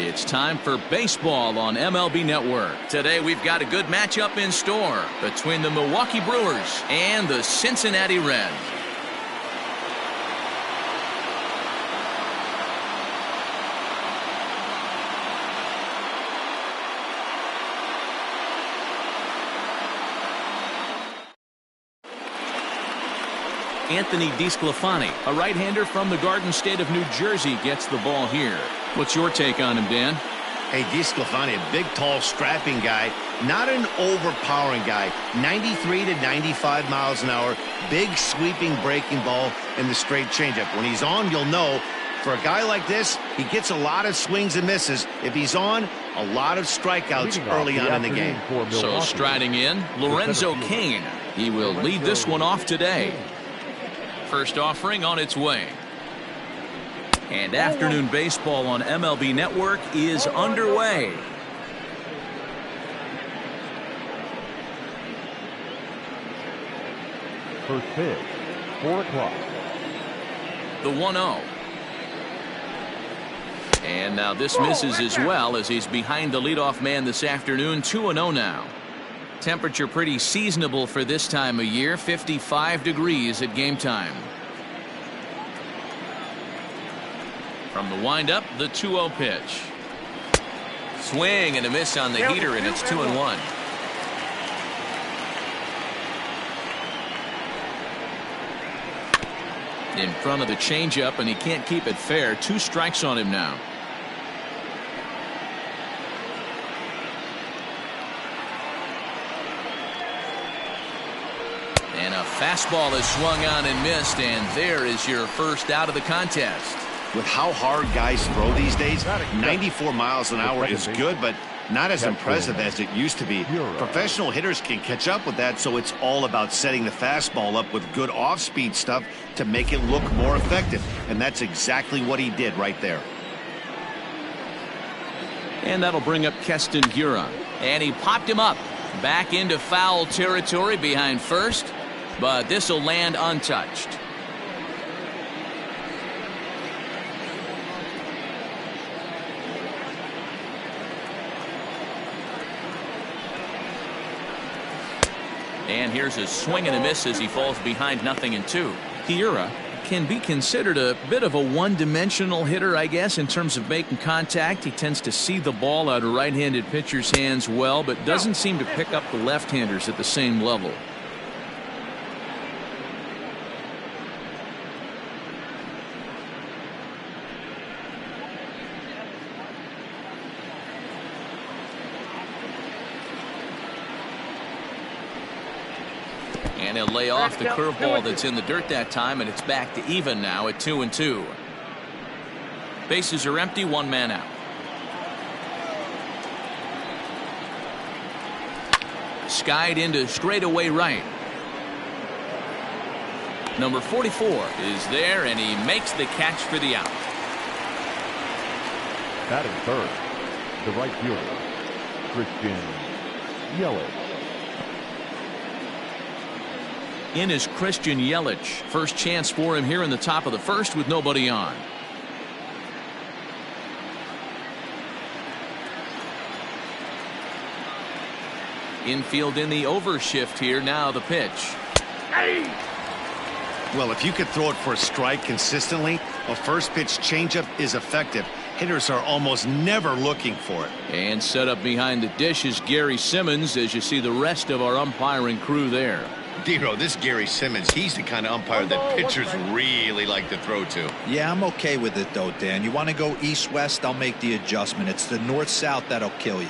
It's time for baseball on MLB Network. Today we've got a good matchup in store between the Milwaukee Brewers and the Cincinnati Reds. Anthony DeSclafani, a right-hander from the Garden State of New Jersey, gets the ball here. What's your take on him, Dan? Hey, DeSclafani, a big, tall, strapping guy, not an overpowering guy. 93 to 95 miles an hour, big, sweeping, breaking ball, and the straight changeup. When he's on, you'll know, for a guy like this, he gets a lot of swings and misses. If he's on, a lot of strikeouts early on in the game. So striding in, Lorenzo Cain. He will lead this one off today. First offering on its way. And afternoon baseball on MLB Network is underway. First pitch, 4 o'clock. The 1-0. And now this misses as well, as he's behind the leadoff man this afternoon. 2-0 now. Temperature pretty seasonable for this time of year, 55 degrees at game time. From the windup, the 2-0 pitch. Swing and a miss on the heater, and it's 2-1. In front of the changeup, and he can't keep it fair. 2 strikes on him now. And a fastball is swung on and missed, and there is your first out of the contest. With how hard guys throw these days, 94 miles an hour is good, but not as impressive as it used to be. Professional hitters can catch up with that, so it's all about setting the fastball up with good off-speed stuff to make it look more effective, and that's exactly what he did right there. And that'll bring up Keston Hiura, and he popped him up back into foul territory behind first, but this will land untouched. And here's a swing and a miss as he falls behind 0-2. Hiura can be considered a bit of a one-dimensional hitter, I guess, in terms of making contact. He tends to see the ball out of right-handed pitchers' hands well, but doesn't seem to pick up the left-handers at the same level. And he'll lay off the curveball that's in the dirt that time, and it's back to even now at 2-2. Bases are empty, 1 man out. Skied into straightaway right. Number 44 is there, and he makes the catch for the out. Batting third, the right fielder, Christian Yelich. In is Christian Yelich. First chance for him here in the top of the first with nobody on. Infield in the overshift here. Now the pitch. Well, if you could throw it for a strike consistently, a first pitch changeup is effective. Hitters are almost never looking for it. And set up behind the dish is Gary Simmons, as you see the rest of our umpiring crew there. Dero, this Gary Simmons, he's the kind of umpire that pitchers really like to throw to. Yeah, I'm okay with it, though, Dan. You want to go east-west, I'll make the adjustment. It's the north-south that'll kill you.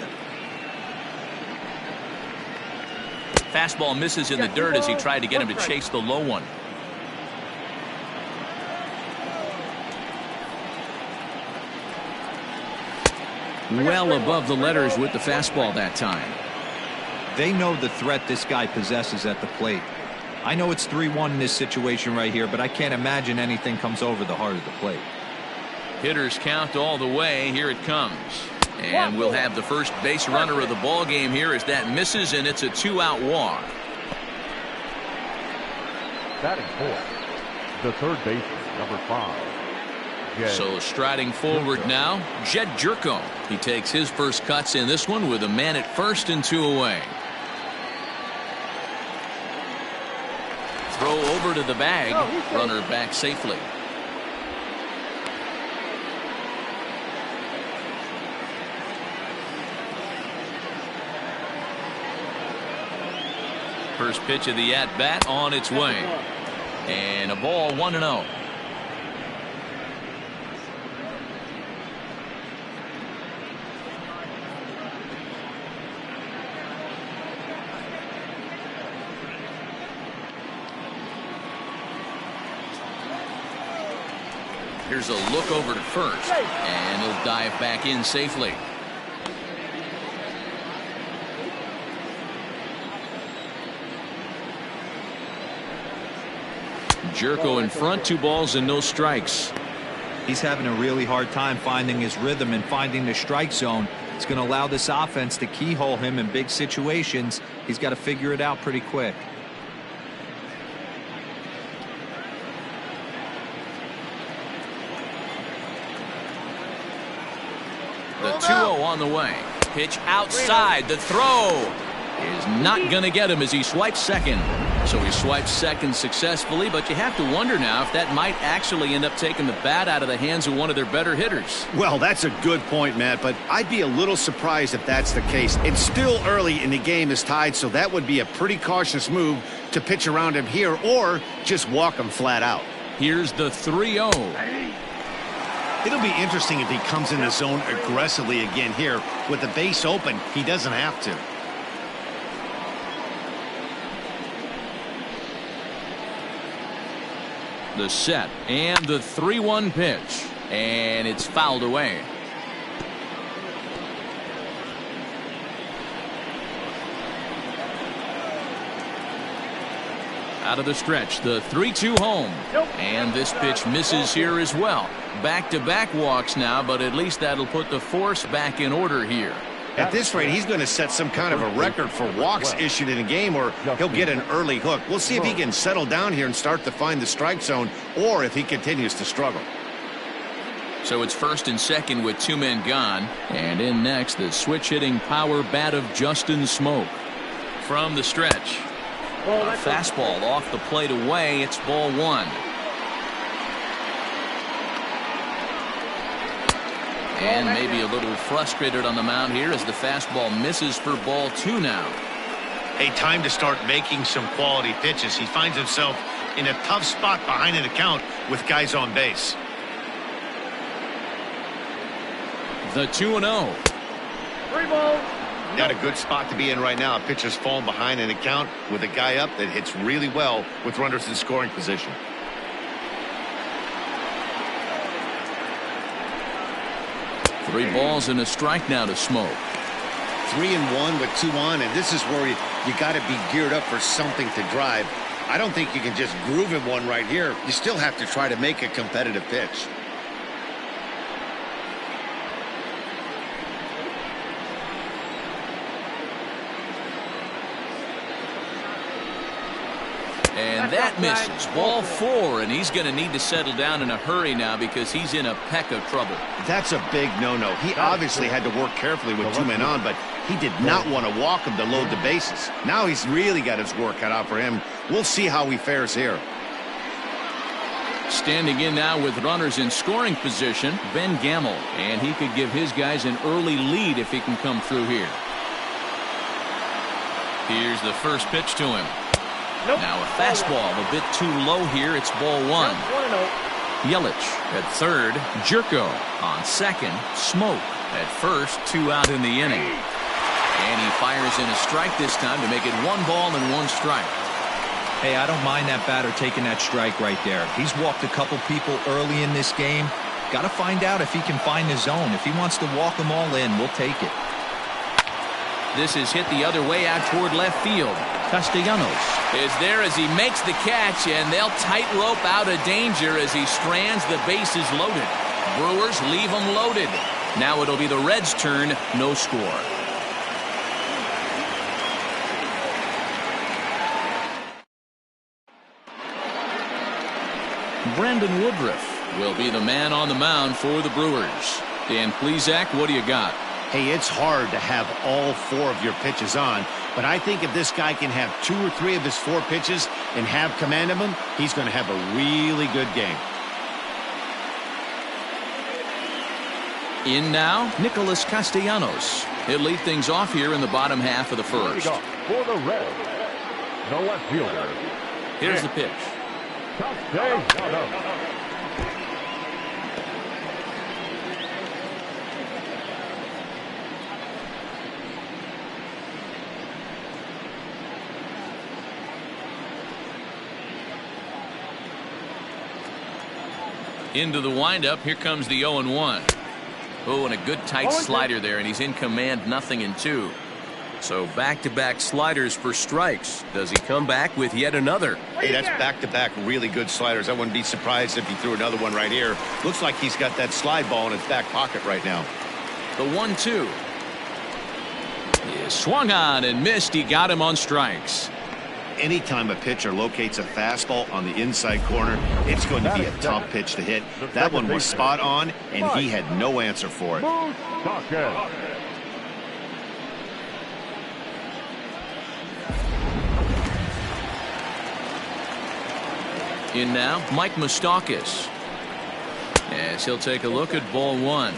Fastball misses in the dirt as he tried to get him to chase the low one. Well above the letters with the fastball that time. They know the threat this guy possesses at the plate. I know it's 3-1 in this situation right here, but I can't imagine anything comes over the heart of the plate. Hitters count all the way. Here it comes. And we'll have the first base runner of the ball game here as that misses, and it's a 2-out walk. Batting fourth, the third baseman, number 5, So striding forward now, Jed Jerko. He takes his first cuts in this one with a man at first and 2 away. Throw over to the bag. Runner back safely. First pitch of the at-bat on its way. And a ball 1-0. Here's a look over to first, and he'll dive back in safely. Jerko in front, 2 balls and no strikes. He's having a really hard time finding his rhythm and finding the strike zone. It's going to allow this offense to keyhole him in big situations. He's got to figure it out pretty quick. The 2-0 on the way. Pitch outside. The throw is not going to get him as he swipes second. So he swipes second successfully, but you have to wonder now if that might actually end up taking the bat out of the hands of one of their better hitters. Well, that's a good point, Matt, but I'd be a little surprised if that's the case. It's still early and the game is tied, so that would be a pretty cautious move to pitch around him here or just walk him flat out. Here's the 3-0. It'll be interesting if he comes in the zone aggressively again here. With the base open, he doesn't have to. The set and the 3-1 pitch, and it's fouled away. Out of the stretch, the 3-2 home. And this pitch misses here as well. Back-to-back walks now, but at least that'll put the force back in order here. At this rate, he's going to set some kind of a record for walks issued in a game, or he'll get an early hook. We'll see if he can settle down here and start to find the strike zone, or if he continues to struggle. So it's first and second with 2 men gone. And in next, the switch-hitting power bat of Justin Smoke. From the stretch. A fastball off the plate away. It's ball 1. And maybe a little frustrated on the mound here as the fastball misses for ball 2 now. A time to start making some quality pitches. He finds himself in a tough spot behind an account with guys on base. The 2-0. 3 balls. Got a good spot to be in right now. A pitcher's falling behind an account with a guy up that hits really well with runners in scoring position. Three balls and a strike now to Smoke. 3-1 with 2 on, and this is where you got to be geared up for something to drive. I don't think you can just groove in one right here. You still have to try to make a competitive pitch. And that misses. Ball 4, and he's going to need to settle down in a hurry now because he's in a peck of trouble. That's a big no-no. He obviously had to work carefully with 2 men on, but he did not want to walk him to load the bases. Now he's really got his work cut out for him. We'll see how he fares here. Standing in now with runners in scoring position, Ben Gamble, and he could give his guys an early lead if he can come through here. Here's the first pitch to him. Now a fastball a bit too low here. It's ball 1. Yelich at third. Jerko on second. Smoke at first. 2 out in the inning. And he fires in a strike this time to make it 1 ball and 1 strike. Hey, I don't mind that batter taking that strike right there. He's walked a couple people early in this game. Got to find out if he can find his zone. If he wants to walk them all in, we'll take it. This is hit the other way out toward left field. Castellanos is there as he makes the catch, and they'll tightrope out of danger as he strands. The bases loaded. Brewers leave them loaded. Now it'll be the Reds' turn. No score. Brandon Woodruff will be the man on the mound for the Brewers. Dan Plesac, what do you got? Hey, it's hard to have all 4 of your pitches on, but I think if this guy can have 2 or 3 of his 4 pitches and have command of them, he's going to have a really good game. In now, Nicholas Castellanos. He'll lead things off here in the bottom half of the first. For the Reds, the left fielder. Here's the pitch. Castellanos. Into the windup. Here comes the 0-1. Oh, and a good tight slider there, and he's in command, 0-2. So back-to-back sliders for strikes. Does he come back with yet another? Hey, that's back-to-back really good sliders. I wouldn't be surprised if he threw another one right here. Looks like he's got that slide ball in his back pocket right now. The 1-2. He swung on and missed. He got him on strikes. Anytime a pitcher locates a fastball on the inside corner, it's going to be a tough pitch to hit. That one was spot on, and he had no answer for it. MOUSTAKAS. In now, Mike MOUSTAKAS. As he'll take a look at ball 1.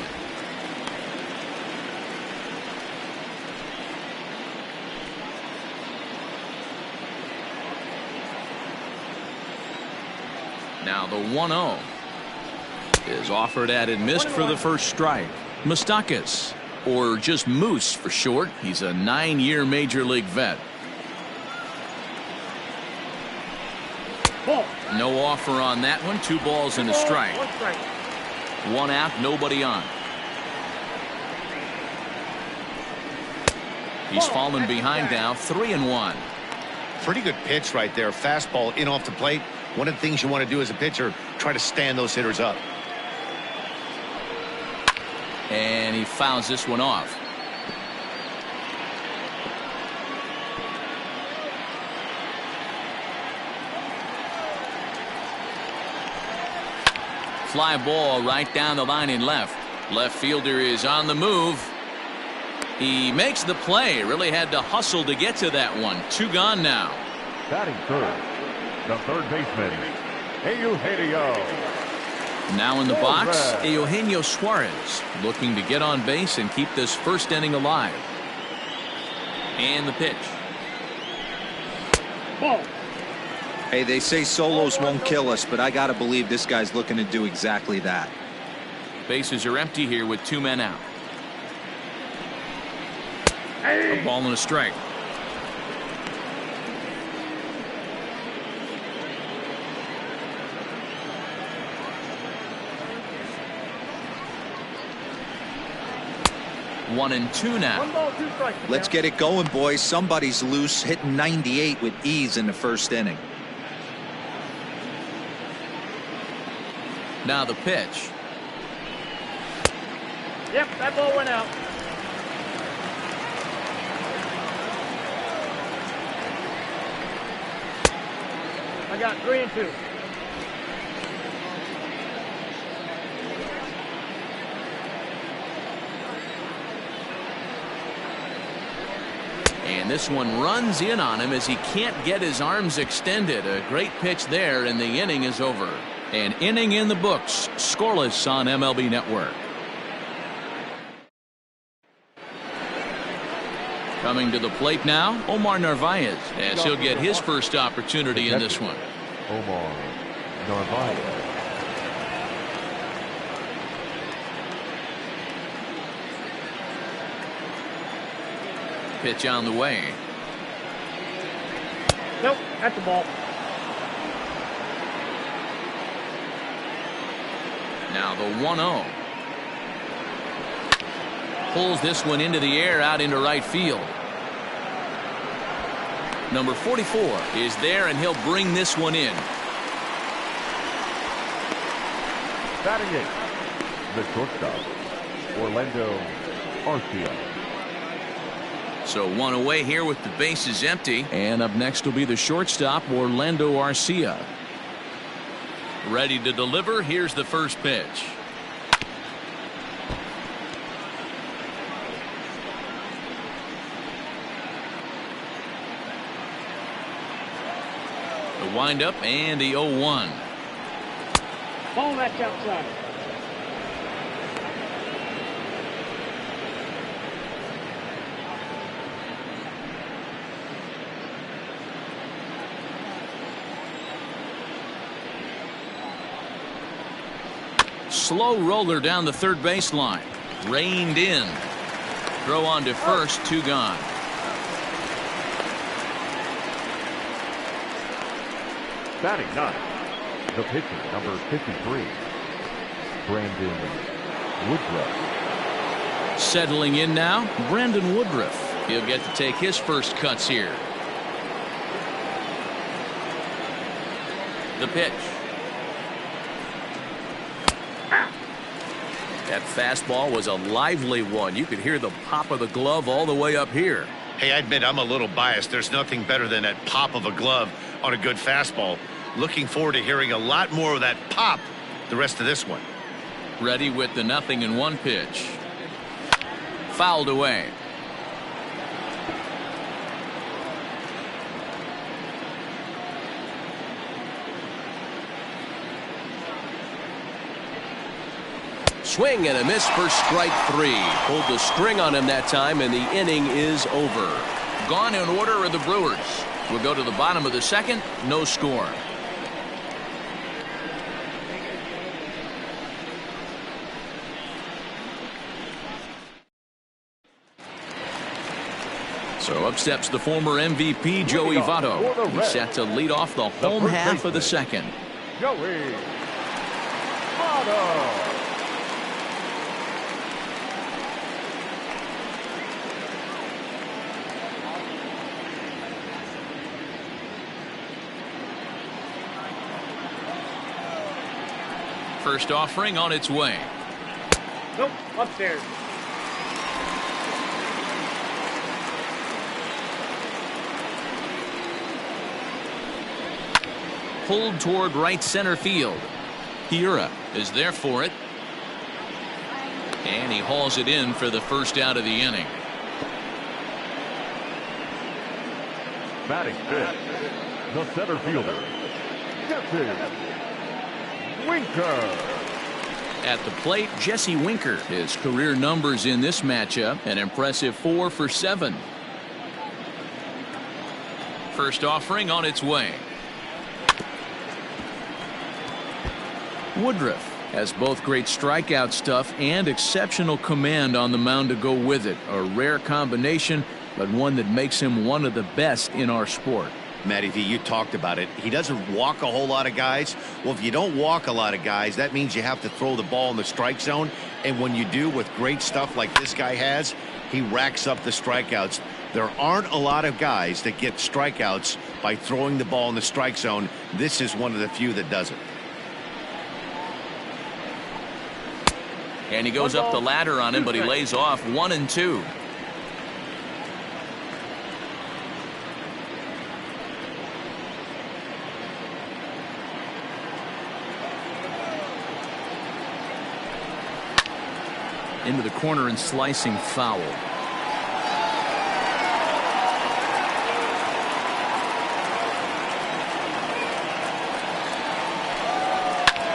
Now the 1-0 is offered at and missed for the first strike. MOUSTAKAS, or just Moose for short. He's a 9-year major league vet. No offer on that one. 2 balls and a strike. 1 out, nobody on. He's fallen behind now, 3-1. Pretty good pitch right there. Fastball in off the plate. One of the things you want to do as a pitcher, try to stand those hitters up. And he fouls this one off. Fly ball right down the line in left. Left fielder is on the move. He makes the play. Really had to hustle to get to that one. 2 gone now. Batting third, the third baseman, Eugenio. Now in the box, Eugenio Suarez, looking to get on base and keep this first inning alive. And the pitch. Hey, they say solos won't kill us, but I gotta believe this guy's looking to do exactly that. Bases are empty here with 2 men out. A ball and a strike. One and two now. 1 ball, 2 strikes. Let's get it going, boys. Somebody's loose, hitting 98 with ease in the first inning. Now the pitch. Yep, that ball went out. I got 3 and 2. And this one runs in on him as he can't get his arms extended. A great pitch there, and the inning is over. An inning in the books, scoreless on MLB Network. Coming to the plate now, Omar Narvaez, as he'll get his first opportunity in this one. Omar Narvaez. Pitch on the way. Nope, that's the ball. Now the 1-0. Pulls this one into the air out into right field. Number 44 is there, and he'll bring this one in. Batting eighth, the shortstop, Orlando ARCIA. So one away here with the bases empty. And up next will be the shortstop, Orlando ARCIA. Ready to deliver. Here's the first pitch. The windup and the 0-1. Ball that's outside. Slow roller down the third baseline. Reined in. Throw on to first. 2 gone. Batting ninth, the pitcher, number 53, Brandon Woodruff. Settling in now, Brandon Woodruff. He'll get to take his first cuts here. The pitch. That fastball was a lively one. You could hear the pop of the glove all the way up here. Hey, I admit I'm a little biased. There's nothing better than that pop of a glove on a good fastball. Looking forward to hearing a lot more of that pop the rest of this one. Ready with the 0-1 pitch. Fouled away. Swing and a miss for strike 3. Pulled the string on him that time, and the inning is over. Gone in order are the Brewers. We'll go to the bottom of the second. No score. So up steps the former MVP Joey Votto. He's set to lead off the home half of the second. Joey Votto. First offering on its way. Nope, upstairs. Pulled toward right center field. Hiura is there for it. And he hauls it in for the first out of the inning. Batting fifth, the center fielder, Jesse Winker. At the plate, Jesse Winker. His career numbers in this matchup, an impressive 4 for 7. First offering on its way. Woodruff has both great strikeout stuff and exceptional command on the mound to go with it. A rare combination, but one that makes him one of the best in our sport. Matty V, you talked about it. He doesn't walk a whole lot of guys. Well, if you don't walk a lot of guys, that means you have to throw the ball in the strike zone. And when you do, with great stuff like this guy has, he racks up the strikeouts. There aren't a lot of guys that get strikeouts by throwing the ball in the strike zone. This is one of the few that does it. And he goes up the ladder on him, but he lays off 1-2. Into the corner and slicing foul.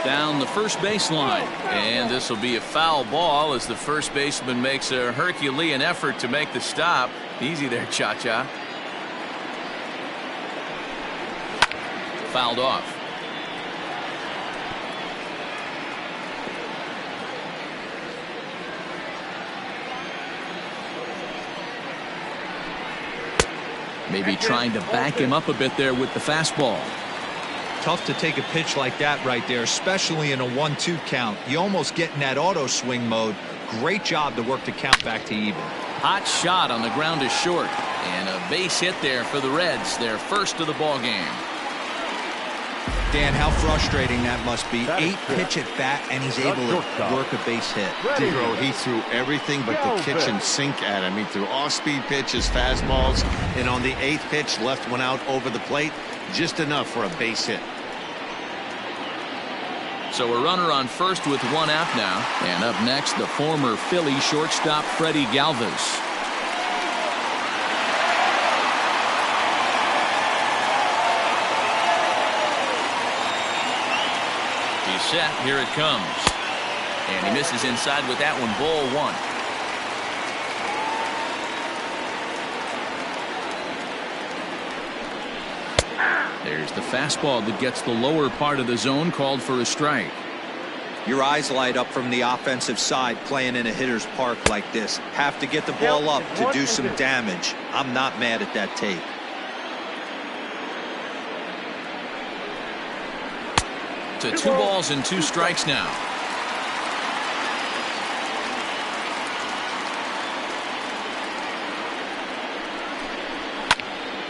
Down the first baseline, and this will be a foul ball as the first baseman makes a Herculean effort to make the stop. Easy there, Cha-Cha. Fouled off. Maybe trying to back him up a bit there with the fastball. Tough to take a pitch like that right there, especially in a 1-2 count. You almost get in that auto swing mode. Great job to work the count back to even. Hot shot on the ground is short, and a base hit there for the Reds, their first of the ball game. Dan, how frustrating that must be. 8 pitch at bat, and he's able to work a base hit. Bro, he threw everything but the kitchen sink at him. He threw off-speed pitches, fastballs, and on the 8th pitch, left one out over the plate. Just enough for a base hit. So a runner on first with one out now. And up next, the former Philly shortstop Freddie Galvis. He's set. Here it comes. And he misses inside with that one. Ball one. There's the fastball that gets the lower part of the zone, called for a strike. Your eyes light up from the offensive side playing in a hitter's park like this. Have to get the ball up to do some damage. I'm not mad at that take. To 2 balls and 2 strikes now.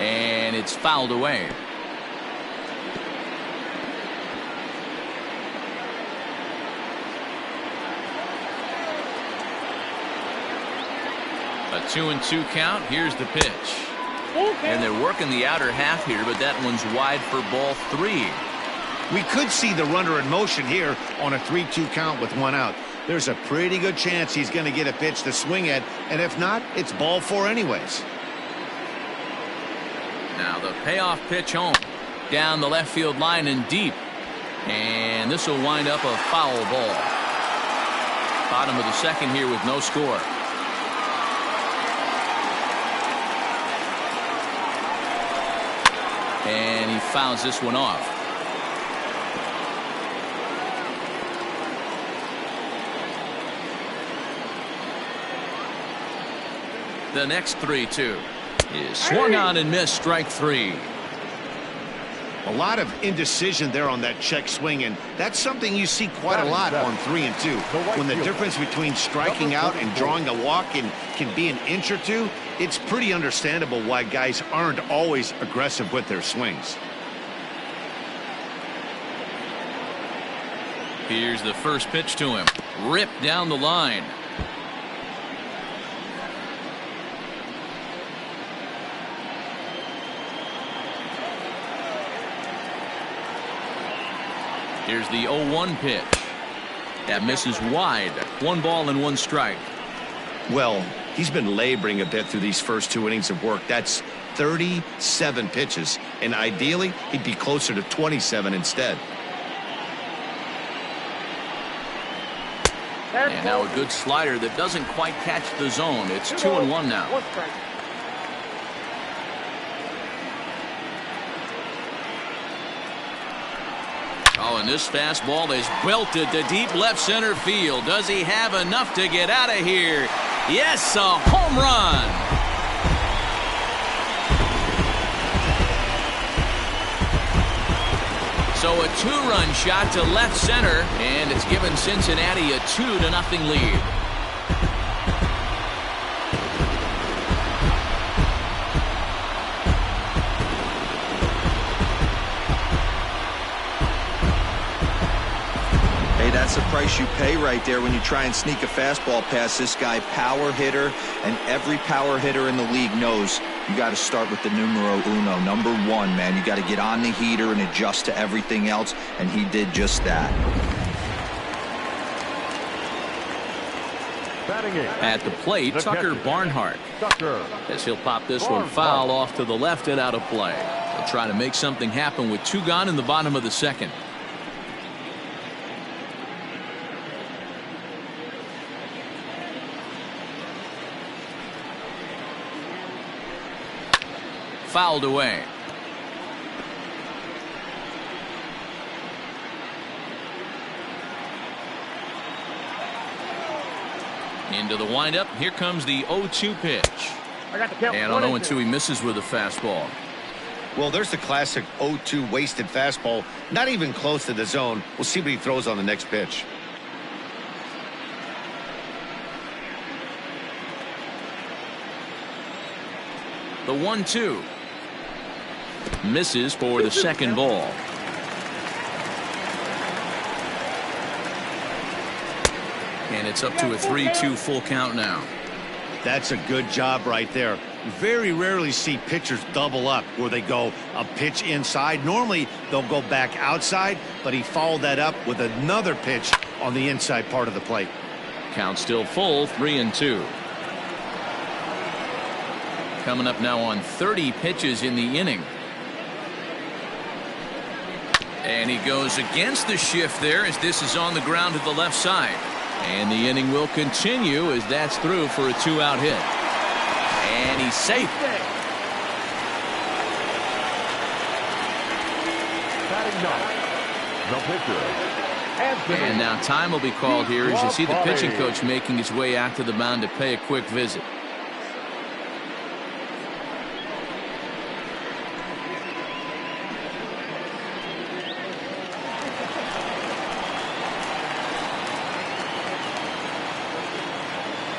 And it's fouled away. A 2-2 count. Here's the pitch. And they're working the outer half here, but that one's wide for ball 3. We could see the runner in motion here on a 3-2 count with 1 out. There's a pretty good chance he's going to get a pitch to swing at, and if not, it's ball 4 anyways. Now the payoff pitch home. Down the left field line and deep. And this will wind up a foul ball. Bottom of the second here with no score. And he fouls this one off. The next 3-2 is swung on and missed. Strike 3. A lot of indecision there on that check swing, and that's something you see quite a lot on 3 and 2. When the difference between striking out and drawing a walk can be an inch or two, it's pretty understandable why guys aren't always aggressive with their swings. Here's the first pitch to him. Ripped down the line. Here's the 0-1 pitch. That misses wide. 1 ball and 1 strike. Well, he's been laboring a bit through these first 2 innings of work. That's 37 pitches, and ideally he'd be closer to 27 instead. And now a good slider that doesn't quite catch the zone. It's 2-1 now. Oh, and this fastball is belted to deep left center field. Does he have enough to get out of here? Yes, a home run. So a 2-run shot to left center, and it's given Cincinnati a 2-0 lead. That's the price you pay right there when you try and sneak a fastball past this guy. Power hitter, and every power hitter in the league knows you got to start with the numero uno, number 1, man. You got to get on the heater and adjust to everything else, and he did just that. At the plate, Tucker Barnhart. As he'll pop this one foul off to the left and out of play. He'll try to make something happen with 2 gone in the bottom of the second. Fouled away. Into the windup. Here comes the 0-2 pitch. And on 0-2 he misses with a fastball. Well, there's the classic 0-2 wasted fastball. Not even close to the zone. We'll see what he throws on the next pitch. The 1-2. Misses for the second ball. And it's up to a 3-2 full count now. That's a good job right there. Very rarely see pitchers double up where they go a pitch inside. Normally they'll go back outside, but he followed that up with another pitch on the inside part of the plate. Count still full, 3-2. Coming up now on 30 pitches in the inning. And he goes against the shift there as this is on the ground to the left side. And the inning will continue as that's through for a 2-out hit. And he's safe. Batting ninth, the pitcher, And now time will be called here as you see the pitching coach making his way out to the mound to pay a quick visit.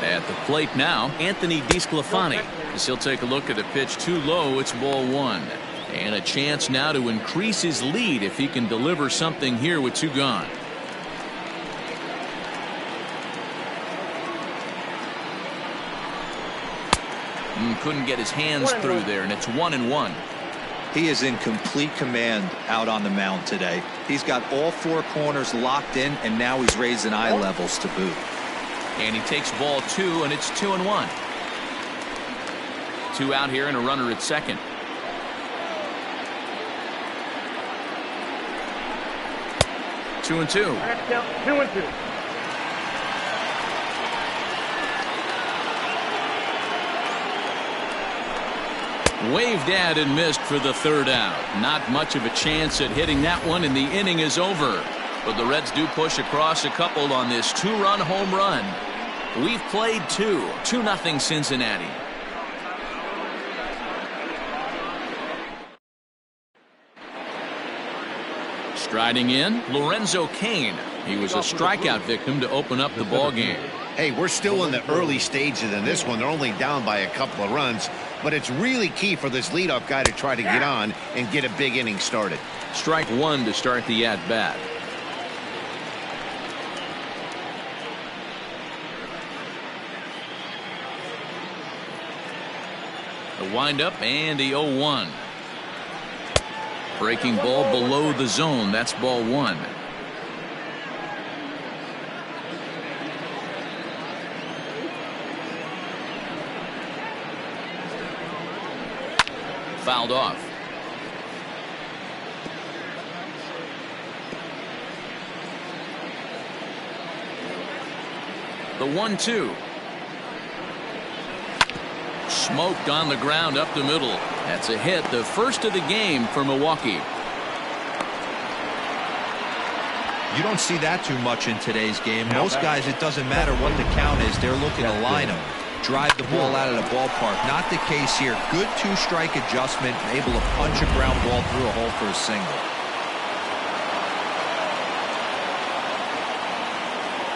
At the plate now, Anthony DeSclafani, as he'll take a look at a pitch too low. It's ball one. And a chance now to increase his lead if he can deliver something here with two gone. Couldn't get his hands through there, and it's 1-1. He is in complete command out on the mound today. He's got all four corners locked in, and now he's raising eye levels to boot. And he takes ball two, and it's 2-1. 2 out here and a runner at second. Two and two. 2-2. Waved at and missed for the 3rd out. Not much of a chance at hitting that one, and the inning is over. But the Reds do push across a couple on this 2-run home run. We've played 2-0 Cincinnati. Striding in, Lorenzo Cain. He was a strikeout victim to open up the ball game. Hey, we're still in the early stages in this one. They're only down by a couple of runs, but it's really key for this leadoff guy to try to get on and get a big inning started. Strike one to start the at-bat. The windup and the 0-1. Breaking ball below the zone. That's ball one. Fouled off. The 1-2. Smoked on the ground up the middle. That's a hit, the first of the game for Milwaukee. You don't see that too much in today's game. Most guys, it doesn't matter what the count is. They're looking to line them, drive the ball out of the ballpark. Not the case here. Good two-strike adjustment, able to punch a ground ball through a hole for a single.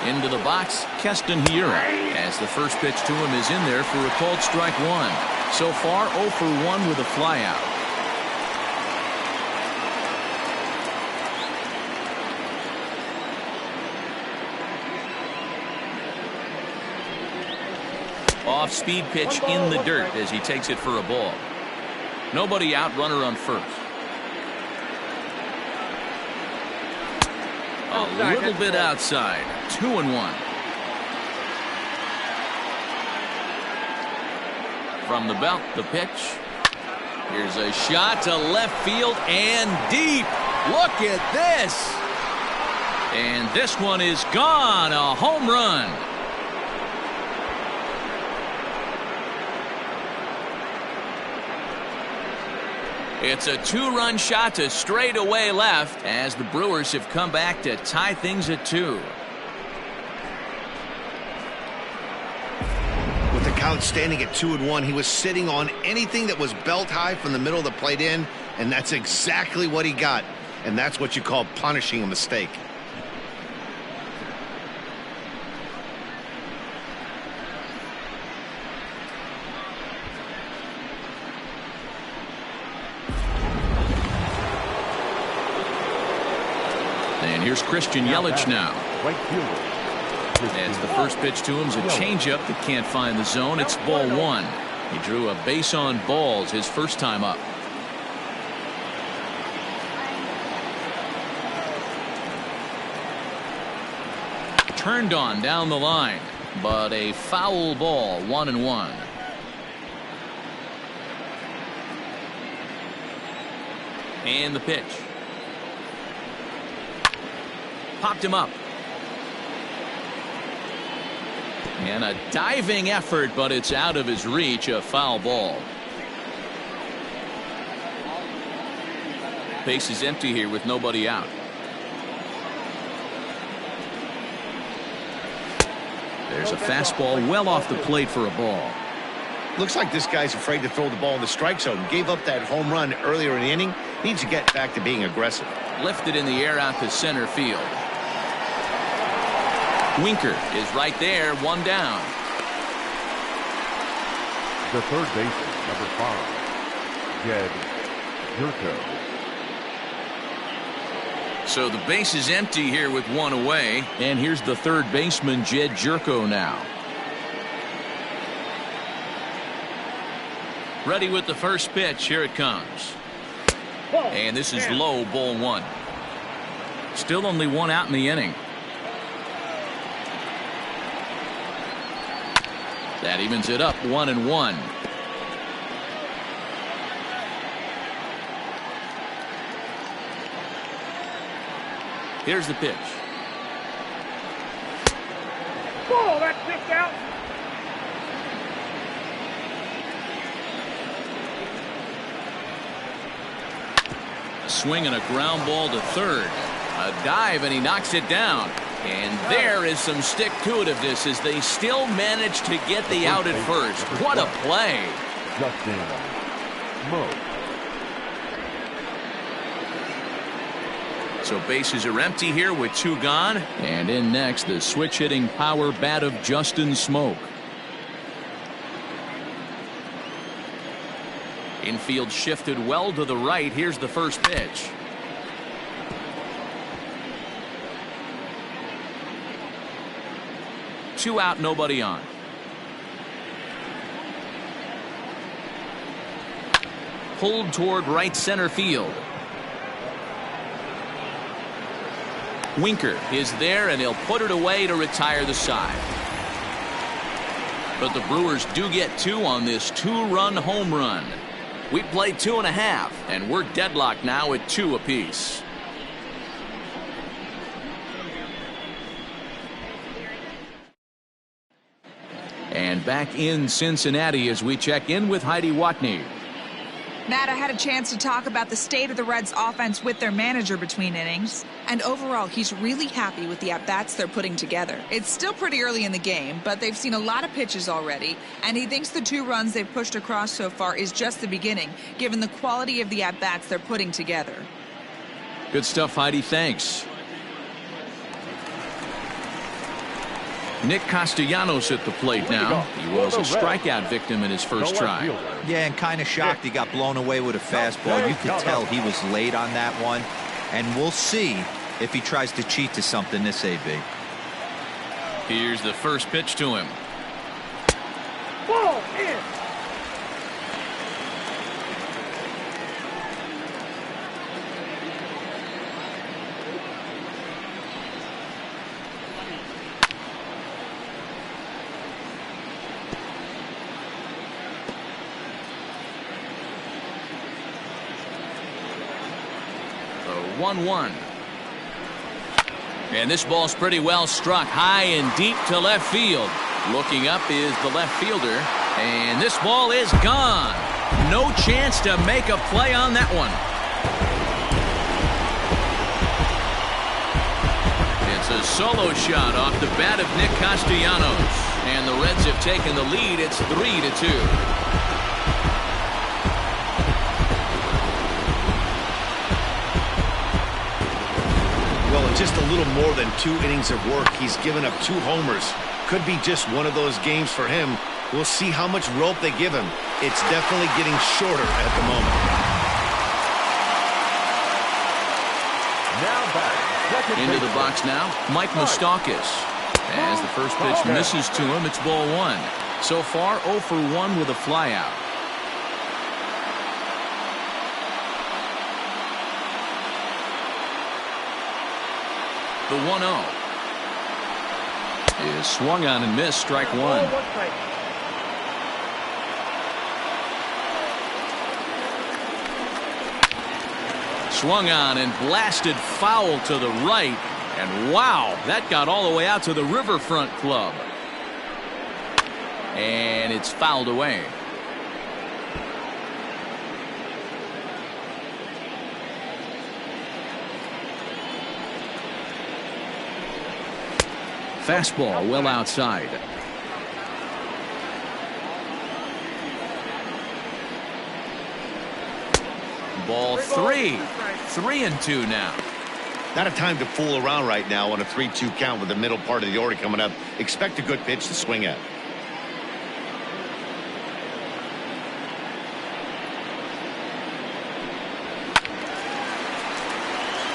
Into the box, Keston Hiura, as the first pitch to him is in there for a called strike one. So far 0 for 1 with a flyout. Off-speed pitch in the dirt as he takes it for a ball. Nobody out, runner on first. A little bit outside. 2-1. From the belt, the pitch. Here's a shot to left field and deep. Look at this. And this one is gone. A home run. It's a 2-run shot to straightaway left as the Brewers have come back to tie things at 2. With the count standing at 2-1, he was sitting on anything that was belt high from the middle of the plate in, and that's exactly what he got. And that's what you call punishing a mistake. And here's Christian Yelich now. right fielder. As the first pitch to him is a changeup that can't find the zone. It's ball one. He drew a base on balls his first time up. Turned on down the line, but a foul ball, 1-1. And the pitch. Popped him up. And a diving effort, but it's out of his reach, a foul ball. Base is empty here with nobody out. There's a fastball well off the plate for a ball. Looks like this guy's afraid to throw the ball in the strike zone. Gave up that home run earlier in the inning. Needs to get back to being aggressive. Lifted in the air out to center field. Winker is right there, one down. The third baseman, number 5, Jed Jerko. So the base is empty here with one away. And here's the third baseman, Jed Jerko, now. Ready with the first pitch. Here it comes. And this is low, ball 1. Still only one out in the inning. That evens it up, 1-1. Here's the pitch. Oh, that's picked out. A swing and a ground ball to third. A dive and he knocks it down. And there is some stick-to-itiveness as they still manage to get the out at first. What a play. Justin Mo. So bases are empty here with 2 gone. And in next, the switch-hitting power bat of Justin Smoke. Infield shifted well to the right. Here's the first pitch. Two out, nobody on. Pulled toward right center field. Winker is there, and he'll put it away to retire the side. But the Brewers do get 2 on this 2-run home run. We played 2.5, and we're deadlocked now at 2 apiece. And back in Cincinnati as we check in with Heidi Watney. Matt, I had a chance to talk about the state of the Reds offense with their manager between innings. And overall, he's really happy with the at-bats they're putting together. It's still pretty early in the game, but they've seen a lot of pitches already. And he thinks the 2 runs they've pushed across so far is just the beginning, given the quality of the at-bats they're putting together. Good stuff, Heidi. Thanks. Nick Castellanos at the plate now. He was a strikeout victim in his first try. Yeah, and kind of shocked he got blown away with a fastball. You could tell he was late on that one. And we'll see if he tries to cheat to something this AB. Here's the first pitch to him. Ball in. The 1-1. And this ball's pretty well struck high and deep to left field. Looking up is the left fielder, and this ball is gone. No chance to make a play on that one. It's a solo shot off the bat of Nick Castellanos, and the Reds have taken the lead. It's 3-2. Well, in just a little more than 2 innings of work, he's given up 2 homers. Could be just one of those games for him. We'll see how much rope they give him. It's definitely getting shorter at the moment. Now back. Into the box now, Mike Moustakas. As the first pitch misses to him, it's ball 1. So far 0 for 1 with a flyout. The 1-0 is swung on and missed. Strike one. Swung on and blasted foul to the right. And wow, that got all the way out to the Riverfront Club. And it's fouled away. Fastball well outside. Ball 3. 3-2 now. Not a time to fool around right now on a 3-2 count with the middle part of the order coming up. Expect a good pitch to swing at.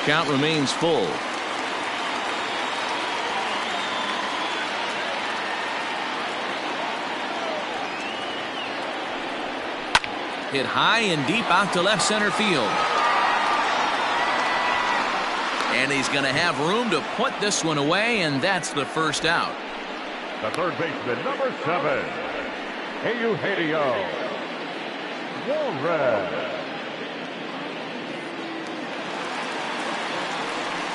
Count remains full. Hit high and deep out to left center field. And he's going to have room to put this one away, and that's the first out. The third baseman, number 7, Eugenio Suarez.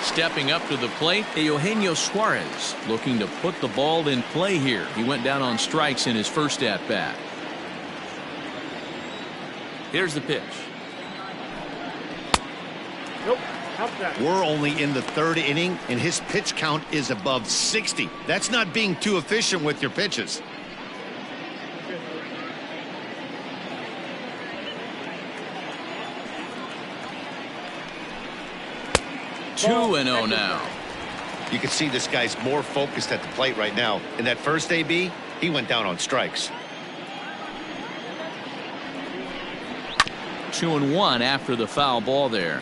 Stepping up to the plate, Eugenio Suarez looking to put the ball in play here. He went down on strikes in his first at bat. Here's the pitch. Nope. We're only in the 3rd inning, and his pitch count is above 60. That's not being too efficient with your pitches. Two and 0 now. You can see this guy's more focused at the plate right now. In that first AB, he went down on strikes. 2-1 after the foul ball there.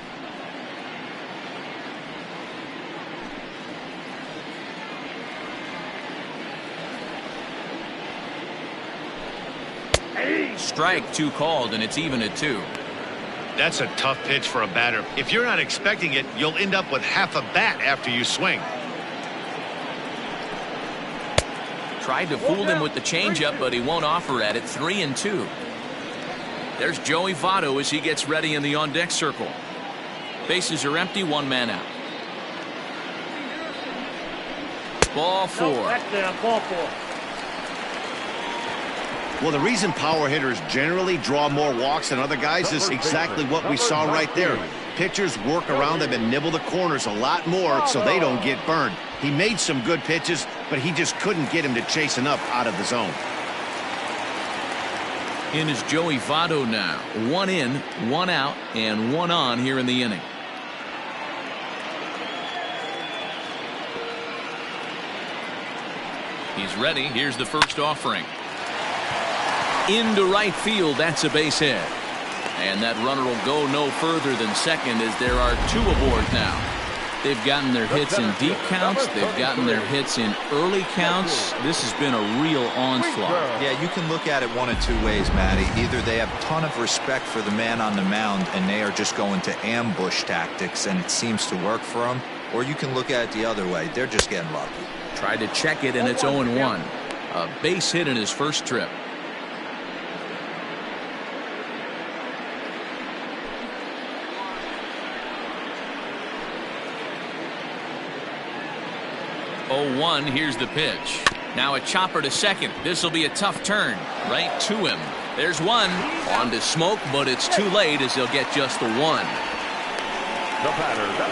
Strike 2 called, and it's even at 2. That's a tough pitch for a batter. If you're not expecting it, you'll end up with half a bat after you swing. Tried to fool him with the changeup, but he won't offer at it. 3-2. There's Joey VOTTO as he gets ready in the on-deck circle. Bases are empty, 1 man out. Ball 4. That's down. Ball 4. Well, the reason power hitters generally draw more walks than other guys is exactly what we saw right there. Pitchers work around them and nibble the corners a lot more so they don't get burned. He made some good pitches, but he just couldn't get him to chase enough out of the zone. In is Joey VOTTO now. 1 in, 1 out, and 1 on here in the inning. He's ready. Here's the first offering. Into right field. That's a base hit. And that runner will go no further than second as there are 2 aboard now. They've gotten their hits in deep counts. They've gotten their hits in early counts. This has been a real onslaught. Yeah, you can look at it one of 2 ways, Matty. Either they have a ton of respect for the man on the mound and they are just going to ambush tactics and it seems to work for them, or you can look at it the other way. They're just getting lucky. Tried to check it, and it's 0-1. A base hit in his first trip. Oh, here's the pitch. Now a chopper to second. This will be a tough turn. Right to him. There's 1. On to Smoke, but it's too late as he'll get just the 1.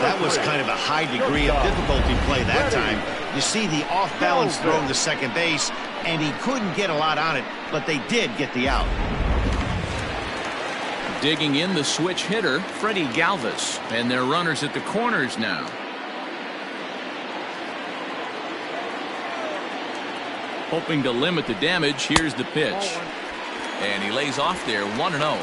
That was kind of a high degree of difficulty play that time. You see the off-balance throw to second base, and he couldn't get a lot on it, but they did get the out. Digging in the switch hitter, Freddie GALVIS, and their runners at the corners now. Hoping to limit the damage. Here's the pitch. And he lays off there. 1-0.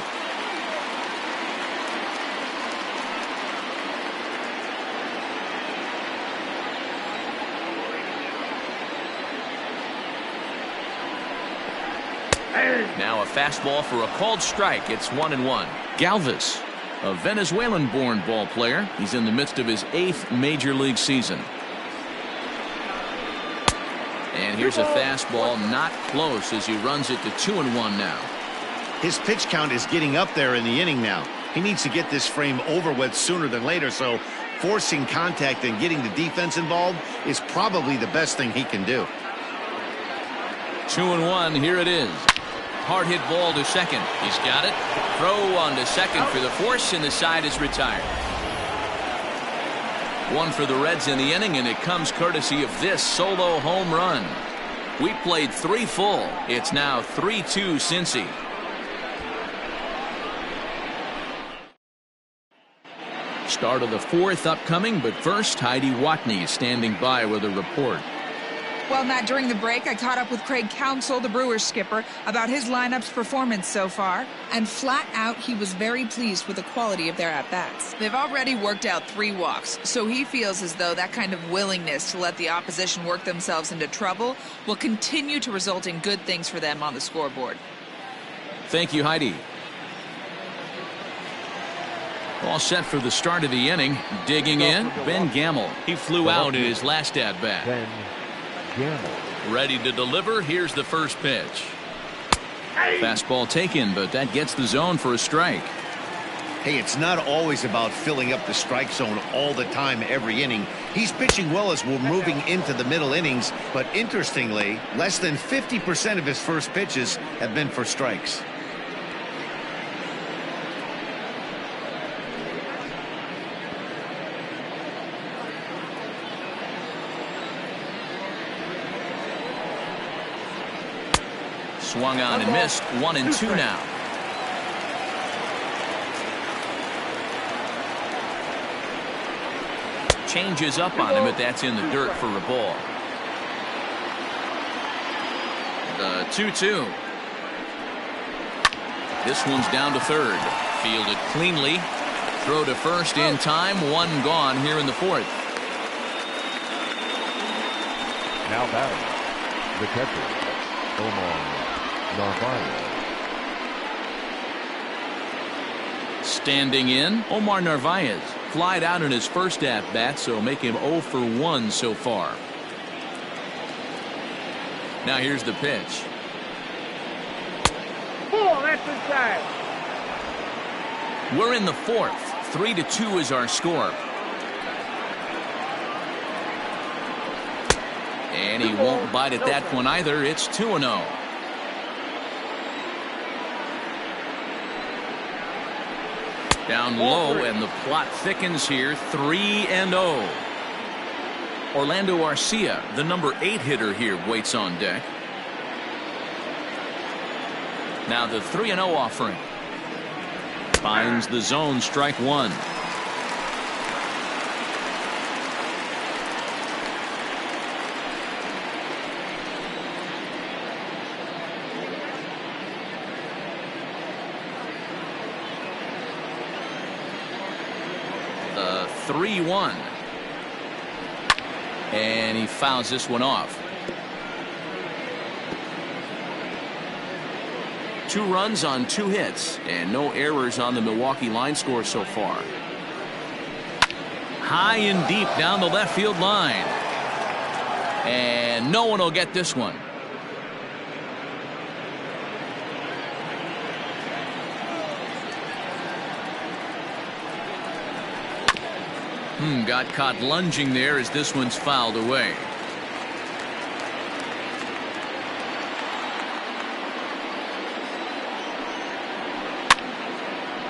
Now a fastball for a called strike. It's 1-1. Galvis, a Venezuelan-born ball player. He's in the midst of his 8th major league season. And here's a fastball, not close, as he runs it to 2-1 now. His pitch count is getting up there in the inning now. He needs to get this frame over with sooner than later, so forcing contact and getting the defense involved is probably the best thing he can do. 2-1, here it is. Hard hit ball to second. He's got it. Throw on to second for the force, and the side is retired. One for the Reds in the inning, and it comes courtesy of this solo home run. We played 3 full. It's now 3-2 Cincy. Start of the 4th upcoming, but first, Heidi Watney is standing by with a report. Well, Matt, during the break, I caught up with Craig Counsell, the Brewers skipper, about his lineup's performance so far. And flat out, he was very pleased with the quality of their at-bats. They've already worked out 3 walks, so he feels as though that kind of willingness to let the opposition work themselves into trouble will continue to result in good things for them on the scoreboard. Thank you, Heidi. All set for the start of the inning. Digging in, Ben Gamel. He flew out in his last at-bat. Ready to deliver. Here's the first pitch. Fastball taken, but that gets the zone for a strike. Hey, it's not always about filling up the strike zone all the time every inning. He's pitching well as we're moving into the middle innings, but interestingly, less than 50% of his first pitches have been for strikes. Swung on and missed. 1-2 now. Changes up on him, but that's in the dirt for a ball. The 2-2. This one's down to third. Fielded cleanly. Throw to first in time. 1 gone here in the 4th. Now batting, the catcher, Omar Narvaez. Standing in, Omar Narvaez. Flied out in his first at-bat, so make him 0 for 1 so far. Now here's the pitch. Ball, that's inside. We're in the 4th. 3-2 is our score. And he won't bite at that one either. It's 2-0. Down low, and the plot thickens here. 3-0. Orlando Arcia, the number 8 hitter here, waits on deck. Now the 3-0 offering. Finds the zone, strike 1. The 3-1. And he fouls this one off. 2 runs on 2 hits, and no errors on the Milwaukee line score so far. High and deep down the left field line. And no one will get this one. Got caught lunging there as this one's fouled away.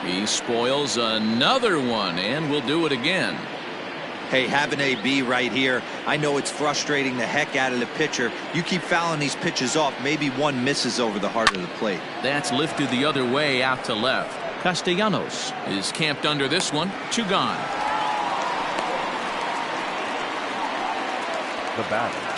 He spoils another one, and will do it again. Hey, have an AB right here. I know it's frustrating the heck out of the pitcher. You keep fouling these pitches off, maybe one misses over the heart of the plate. That's lifted the other way out to left. Castellanos is camped under this one. 2 gone.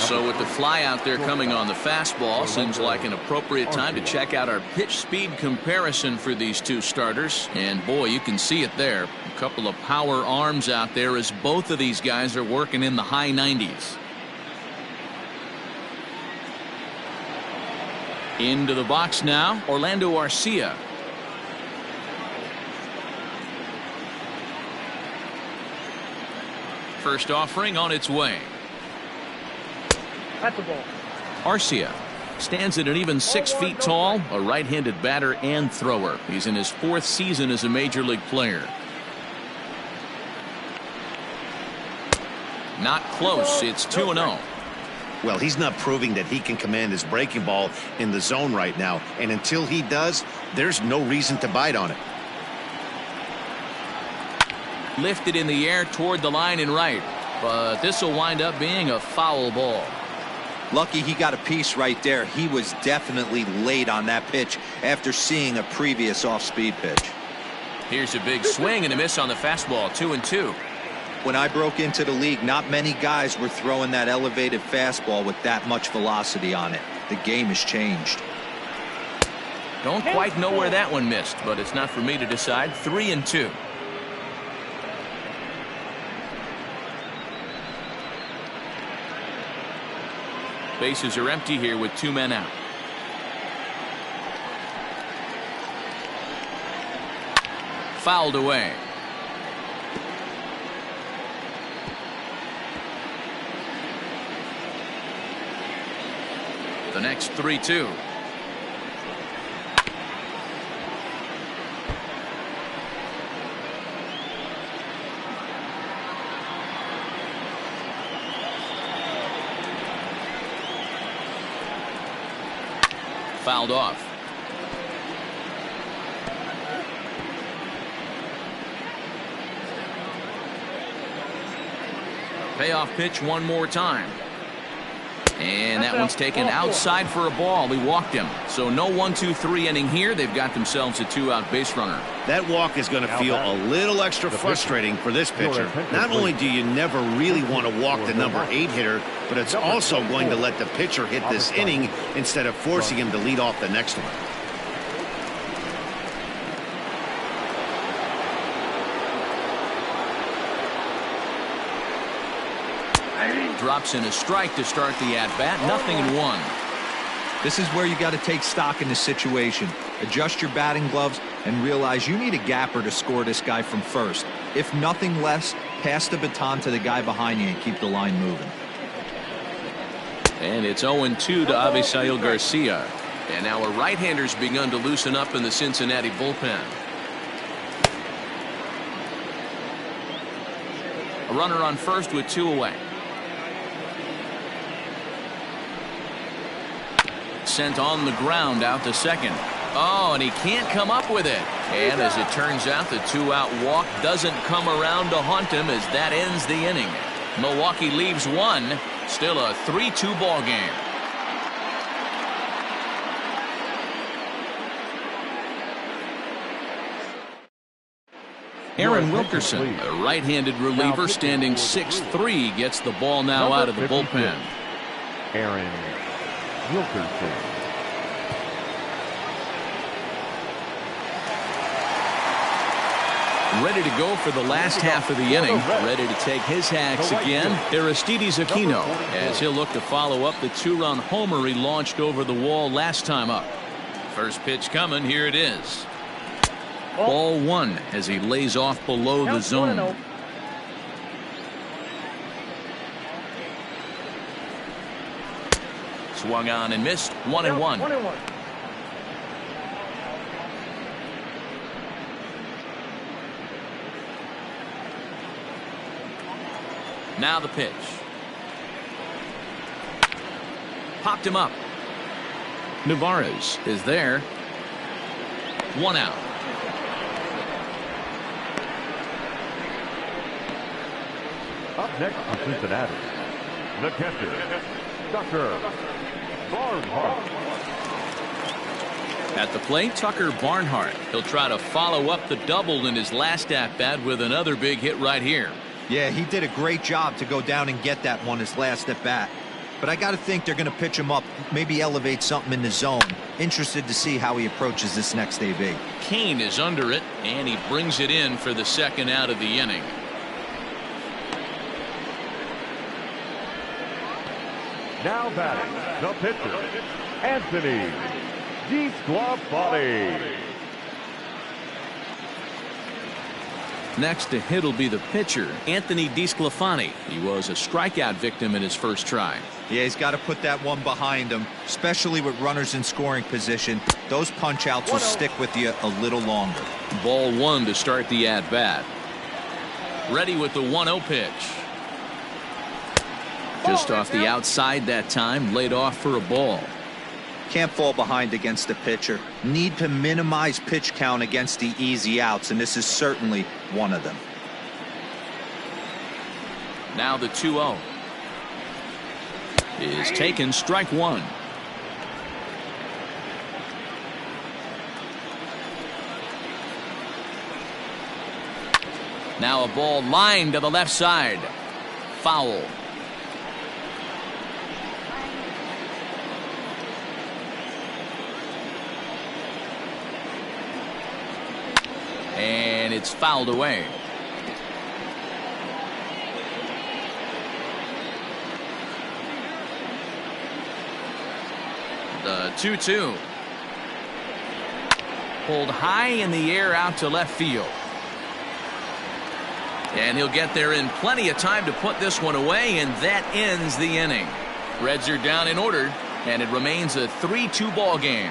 So with the fly out there coming on the fastball, seems like an appropriate time to check out our pitch speed comparison for these 2 starters. And boy, you can see it there. A couple of power arms out there as both of these guys are working in the high 90s. Into the box now, Orlando Arcia. First offering on its way. At the ball. Arcia stands at an even 6 feet tall, a right-handed batter and thrower. He's in his 4th season as a major league player. Not close. It's 2-0. Well, he's not proving that he can command his breaking ball in the zone right now. And until he does, there's no reason to bite on it. Lifted in the air toward the line and right. But this will wind up being a foul ball. Lucky he got a piece right there. He was definitely late on that pitch after seeing a previous off-speed pitch. Here's a big swing and a miss on the fastball. 2-2. When I broke into the league, not many guys were throwing that elevated fastball with that much velocity on it. The game has changed. Don't quite know where that one missed, but it's not for me to decide. 3-2. Bases are empty here with 2 men out. Fouled away. The next 3-2. Fouled off. Payoff pitch one more time. And that one's taken outside for a ball. He walked him. So no 1-2-3 inning here. They've got themselves a 2-out base runner. That walk is going to feel a little extra frustrating for this pitcher. Not only do you never really want to walk the number 8 hitter, but it's also going to let the pitcher hit this inning instead of forcing him to lead off the next one. Drops in a strike to start the at-bat. 0-1. This is where you got to take stock in the situation. Adjust your batting gloves and realize you need a gapper to score this guy from first. If nothing less, pass the baton to the guy behind you and keep the line moving. And it's 0-2 to Avisail Garcia. And now a right-hander's begun to loosen up in the Cincinnati bullpen. A runner on first with 2 away. Sent on the ground out to second. Oh, and he can't come up with it. And as it turns out, the 2-out walk doesn't come around to haunt him as that ends the inning. Milwaukee leaves 1. Still a 3-2 ball game. Aaron Wilkerson, a right-handed reliever standing 6'3", gets the ball now out of the bullpen. Aaron Wilkerson. Ready to go for the last half of the inning. Ready to take his hacks again. Aristides Aquino, as he'll look to follow up the 2-run homer he launched over the wall last time up. First pitch coming. Here it is. Ball 1 as he lays off below the zone. Swung on and missed. 1-1. Now the pitch. Popped him up. Navarez is there. 1 out. Up next for Cincinnati, the catcher, Tucker Barnhart. At the plate, Tucker Barnhart. He'll try to follow up the double in his last at-bat with another big hit right here. Yeah, he did a great job to go down and get that one his last at-bat. But I got to think they're going to pitch him up, maybe elevate something in the zone. Interested to see how he approaches this next AB. Kane is under it, and he brings it in for the second out of the inning. Now batting, the pitcher, Anthony DeSclafani. Next to hit will be the pitcher, Anthony DeSclafani. He was a strikeout victim in his first try. Yeah, he's got to put that one behind him, especially with runners in scoring position. Those punch-outs will stick with you a little longer. Ball one to start the at-bat. Ready with the 1-0 pitch. Just off the outside that time, laid off for a ball. Can't fall behind against the pitcher. Need to minimize pitch count against the easy outs, and this is certainly one of them. Now the 2-0 is taken, strike one. Now a ball lined to the left side. Foul. And it's fouled away. The 2-2. Pulled high in the air out to left field. And he'll get there in plenty of time to put this one away, and that ends the inning. Reds are down in order, and it remains a 3-2 ball game.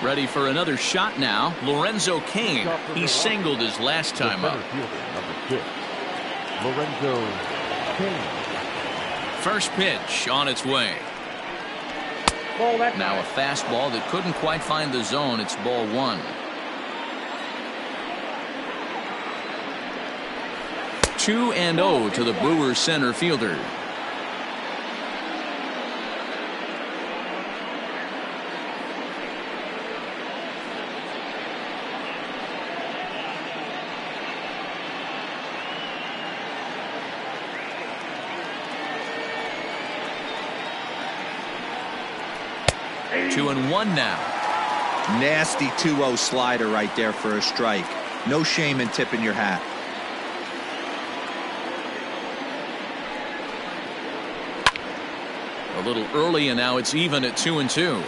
Ready for another shot now. Lorenzo Cain. He singled his last time up. Lorenzo Cain. First pitch on its way. Now a fastball that couldn't quite find the zone. It's ball one. 2-0 to the Brewers center fielder. Two and one now. Nasty 2-0 slider right there for a strike. No shame in tipping your hat. A little early, and now it's even at 2-2.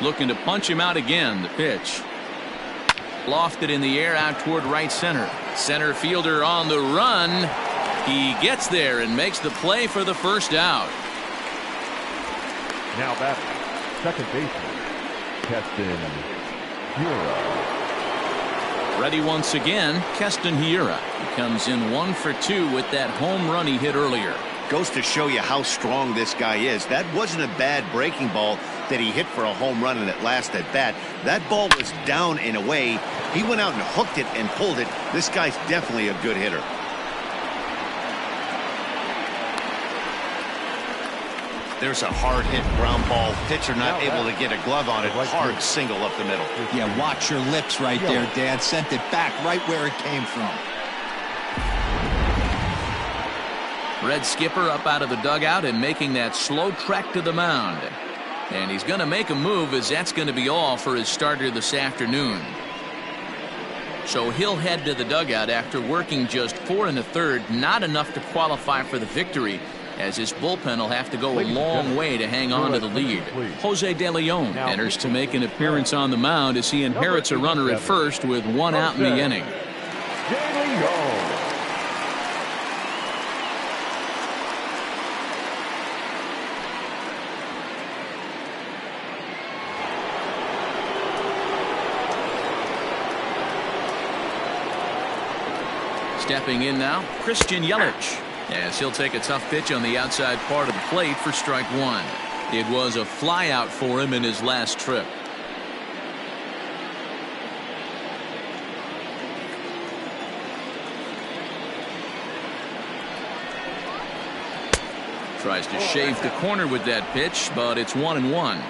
Looking to punch him out again. The pitch. Lofted in the air out toward right center. Center fielder on the run. He gets there and makes the play for the first out. Now batting, second baseman, Keston Hiura. Ready once again, Keston Hiura. He comes in 1 for 2 with that home run he hit earlier. Goes to show you how strong this guy is. That wasn't a bad breaking ball that he hit for a home run in that last at bat. That ball was down and away. He went out and hooked it and pulled it. This guy's definitely a good hitter. There's a hard hit ground ball. Pitcher not able to get a glove on it. Hard single up the middle. Yeah, watch your lips right there, Dan. Sent it back right where it came from. Red skipper up out of the dugout and making that slow trek to the mound. And he's going to make a move, as that's going to be all for his starter this afternoon. So he'll head to the dugout after working just 4 1/3, not enough to qualify for the victory, as his bullpen will have to go a long way to hang on to the lead. Jose De Leon enters to make an appearance on the mound as he inherits a runner at first with 1 out in the inning. Stepping in now, Christian Yelich, as he'll take a tough pitch on the outside part of the plate for strike one. It was a flyout for him in his last trip. Tries to shave the corner with that pitch, but it's 1-1.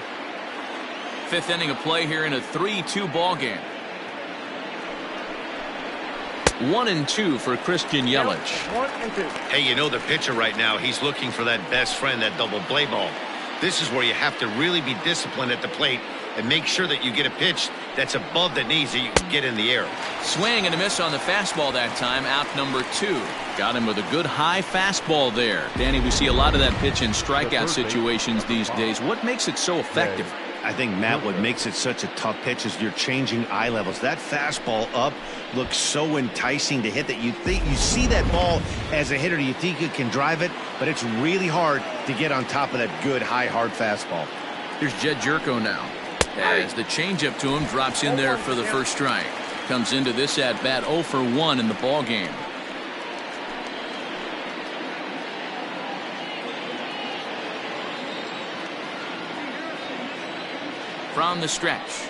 Fifth inning of play here in a 3-2 ball game. 1-2 for Christian Yelich. 1-2. Hey, you know the pitcher right now, he's looking for that best friend, that double play ball. This is where you have to really be disciplined at the plate and make sure that you get a pitch that's above the knees that you can get in the air. Swing and a miss on the fastball that time. Out number 2. Got him with a good high fastball there. Danny, we see a lot of that pitch in strikeout situations these days. What makes it so effective? I think, Matt, what makes it such a tough pitch is you're changing eye levels. That fastball up looks so enticing to hit that you think you see that ball as a hitter, you think you can drive it, but it's really hard to get on top of that good high hard fastball. Here's Jed Jerko now. As the changeup to him drops in there for the first strike. Comes into this at bat 0 for 1 in the ball game. From the stretch.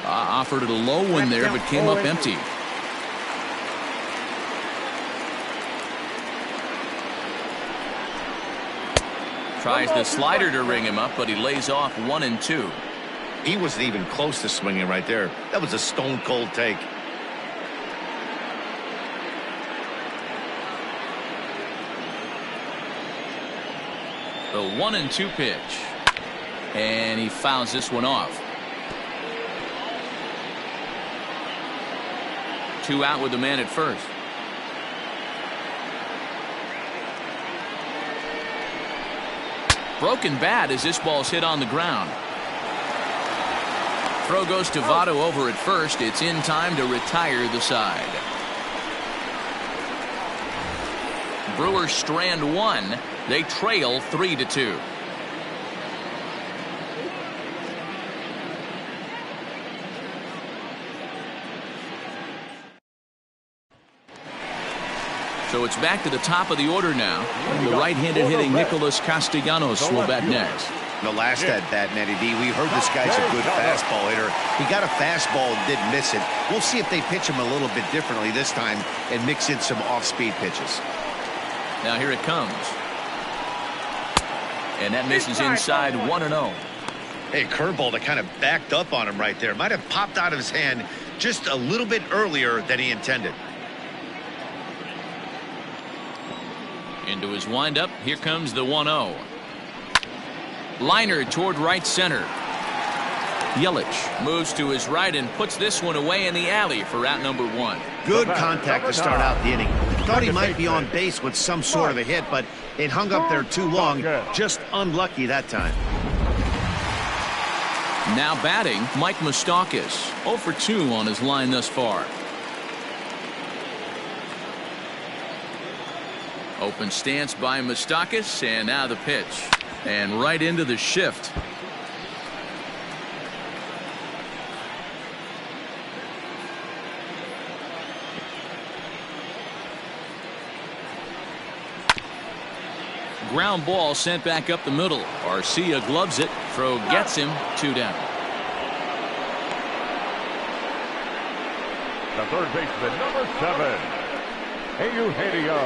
Offered it a low one there, but came up empty. Tries the slider to ring him up, but he lays off 1-2. He wasn't even close to swinging right there. That was a stone cold take. The 1-2 pitch. And he fouls this one off. 2 out with the man at first. Broken bat as this ball's hit on the ground. Throw goes to VOTTO over at first. It's in time to retire the side. Brewers strand 1. They trail 3-2. So it's back to the top of the order now. The right-handed hitting Nicholas Castellanos will bat next. The last at bat, Matty D, we heard this guy's a good fastball hitter. He got a fastball and didn't miss it. We'll see if they pitch him a little bit differently this time and mix in some off-speed pitches. Now here it comes. And that misses inside 1-0. Hey, curveball that kind of backed up on him right there. Might have popped out of his hand just a little bit earlier than he intended. Into his windup. Here comes the 1-0. Liner toward right center. Yelich moves to his right and puts this one away in the alley for out number 1. Good contact to start out the inning. Thought he might be on base with some sort of a hit, but it hung up there too long. Just unlucky that time. Now batting, Mike Moustakas. 0 for 2 on his line thus far. Open stance by Moustakas, and now the pitch. And right into the shift. Ground ball sent back up the middle. Arcia gloves it. Throw gets him. 2 down. The third baseman, number 7, Eugenio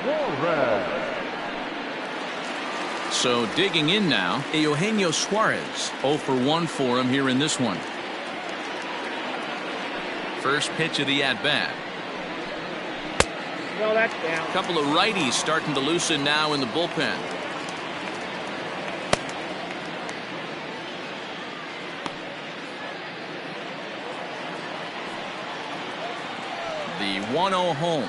Suarez. So digging in now, Eugenio Suarez. 0 for 1 for him here in this one. First pitch of the at-bat. No, that's down. Couple of righties starting to loosen now in the bullpen. The 1-0 home.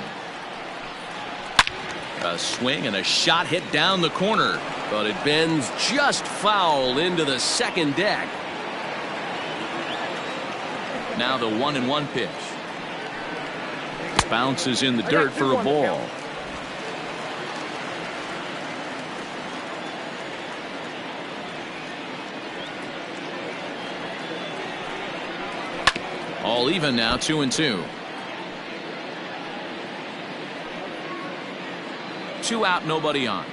A swing and a shot hit down the corner, but it bends just foul into the second deck. Now the 1-1 pitch. Bounces in the dirt for a ball. All even now, 2-2. 2 out, nobody on.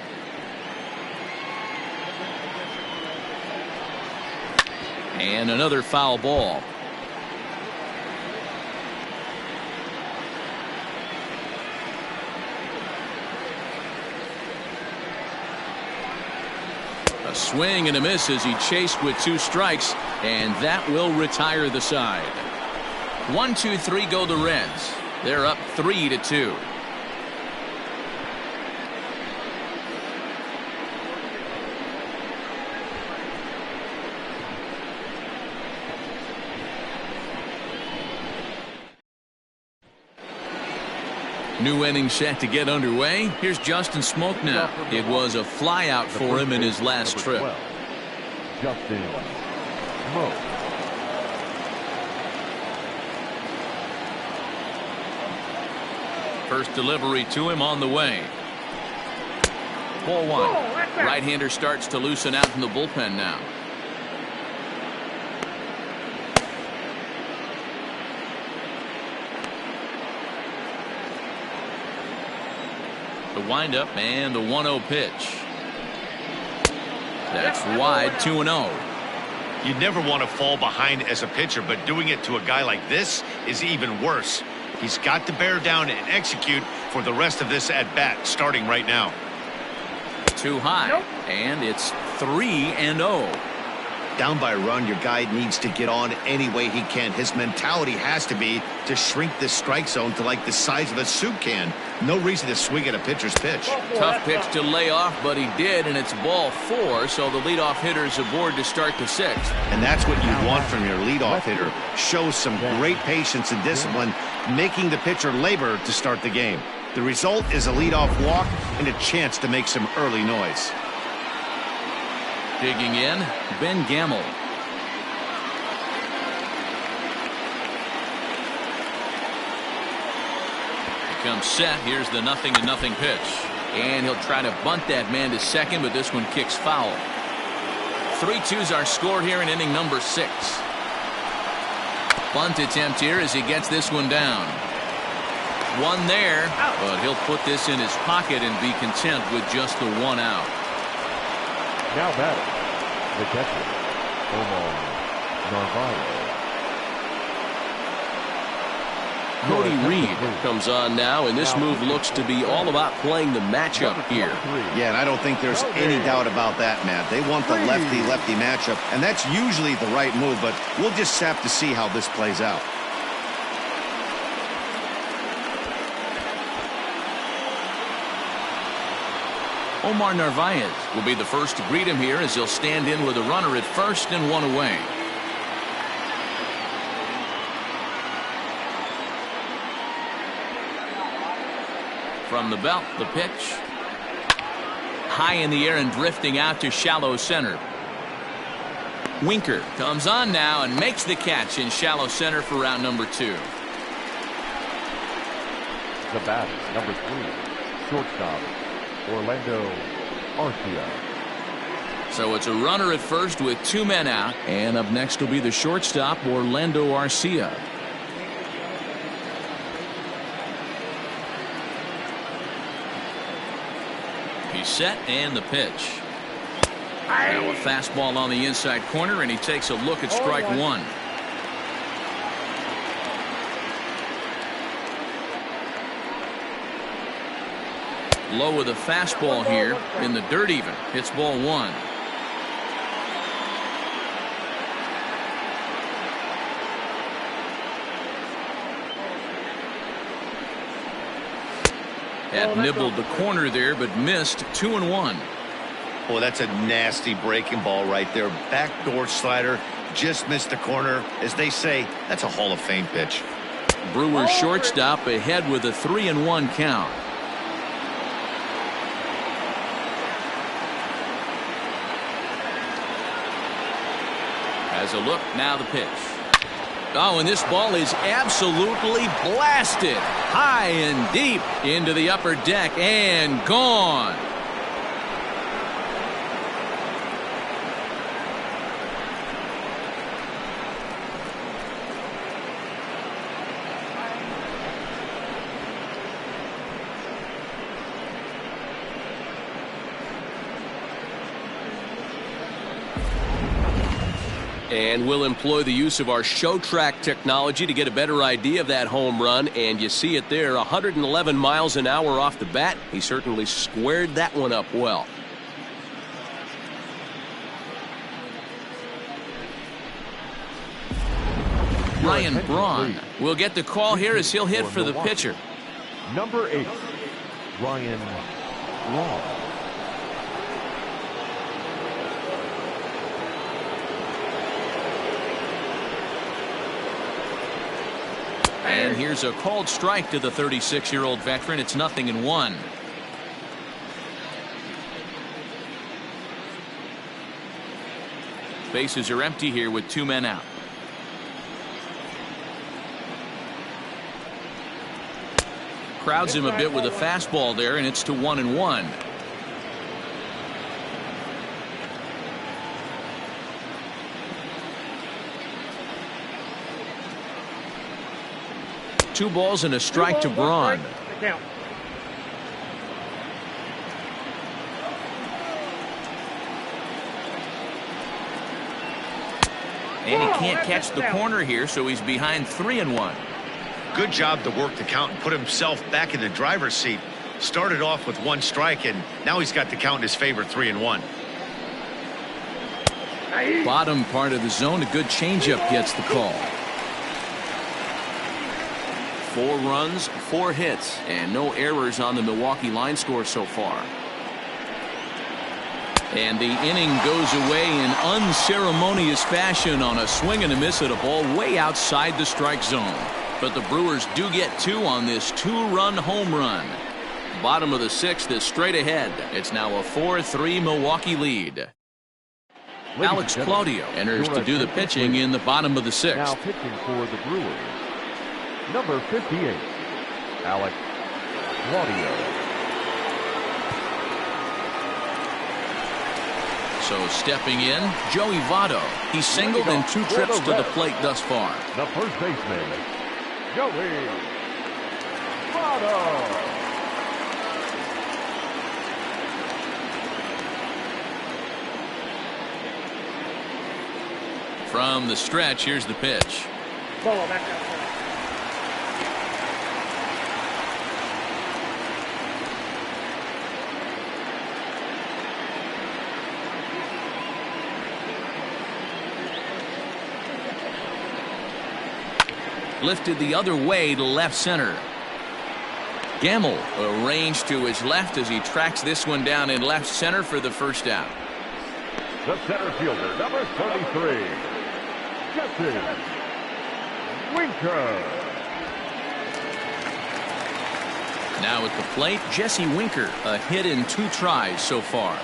And another foul ball. A swing and a miss as he chased with 2 strikes, and that will retire the side. 1-2-3 go the Reds. They're up 3-2. New inning set to get underway. Here's Justin Smoke now. It was a flyout for him in his last trip. Justin Smoke. First delivery to him on the way. Ball one. Right-hander starts to loosen out in the bullpen now. The windup and the 1-0 pitch. That's wide, 2-0. You'd never want to fall behind as a pitcher, but doing it to a guy like this is even worse. He's got to bear down and execute for the rest of this at-bat, starting right now. Too high, and it's 3-0. Down by a run, your guy needs to get on any way he can. His mentality has to be to shrink this strike zone to like the size of a soup can. No reason to swing at a pitcher's pitch. Tough pitch to lay off, but he did, and it's ball 4, so the leadoff hitter is aboard to start the 6th. And that's what you want from your leadoff hitter. Shows some great patience and discipline, making the pitcher labor to start the game. The result is a leadoff walk and a chance to make some early noise. Digging in, Ben Gamel. Comes set. Here's the 0-0 pitch. And he'll try to bunt that man to second, but this one kicks foul. 3-2s are scored here in inning number 6. Bunt attempt here as he gets this one down. One there, but he'll put this in his pocket and be content with just the 1 out. Now batting, the catcher, Narvaez. Cody Reed comes on now, and this move looks to be all about playing the matchup here. Yeah, and I don't think there's any doubt about that, Matt. They want the lefty-lefty matchup, and that's usually the right move, but we'll just have to see how this plays out. Omar Narvaez will be the first to greet him here as he'll stand in with a runner at first and 1 away. From the belt, the pitch. High in the air and drifting out to shallow center. Winker comes on now and makes the catch in shallow center for round number 2. The bat, number 3, shortstop, Orlando Arcia. So it's a runner at first with 2 men out, and up next will be the shortstop, Orlando Arcia. He's set, and the pitch. Now a fastball on the inside corner, and he takes a look at strike 1. Low with a fastball here in the dirt even. Hits ball 1. Had nibbled the corner there, but missed 2-1. Boy, that's a nasty breaking ball right there. Backdoor slider, just missed the corner. As they say, that's a Hall of Fame pitch. Brewers shortstop ahead with a 3-1 count. As a look, now the pitch. Oh, and this ball is absolutely blasted high and deep into the upper deck and gone. And we'll employ the use of our show track technology to get a better idea of that home run. And you see it there, 111 miles an hour off the bat. He certainly squared that one up well. Ryan Braun will get the call here as he'll hit for the pitcher. Number 8, Ryan Braun. And here's a called strike to the 36-year-old veteran. It's 0-1. Bases are empty here with 2 men out. Crowds him a bit with a fastball there, and it's to 1-1. Two balls and a strike to Braun. And he can't catch the corner here, so he's behind 3-1. Good job to work the count and put himself back in the driver's seat. Started off with 1 strike, and now he's got the count in his favor, 3-1. Bottom part of the zone, a good changeup gets the call. 4 runs, 4 hits, and no errors on the Milwaukee line score so far. And the inning goes away in unceremonious fashion on a swing and a miss at a ball way outside the strike zone. But the Brewers do get 2 on this 2-run home run. Bottom of the 6th is straight ahead. It's now a 4-3 Milwaukee lead. Alex Claudio enters to do the pitching in the bottom of the 6th. Now pitching for the Brewers, number 58, Alex Claudio. So stepping in, Joey Votto. He's singled in 2 trips to the plate thus far. The first baseman, Joey Votto. From the stretch, here's the pitch. Ball back outside. Lifted the other way to left center. Gamble arranged to his left as he tracks this one down in left center for the first out. The center fielder, number 33, Jesse Winker. Now at the plate, Jesse Winker, a hit in 2 tries so far.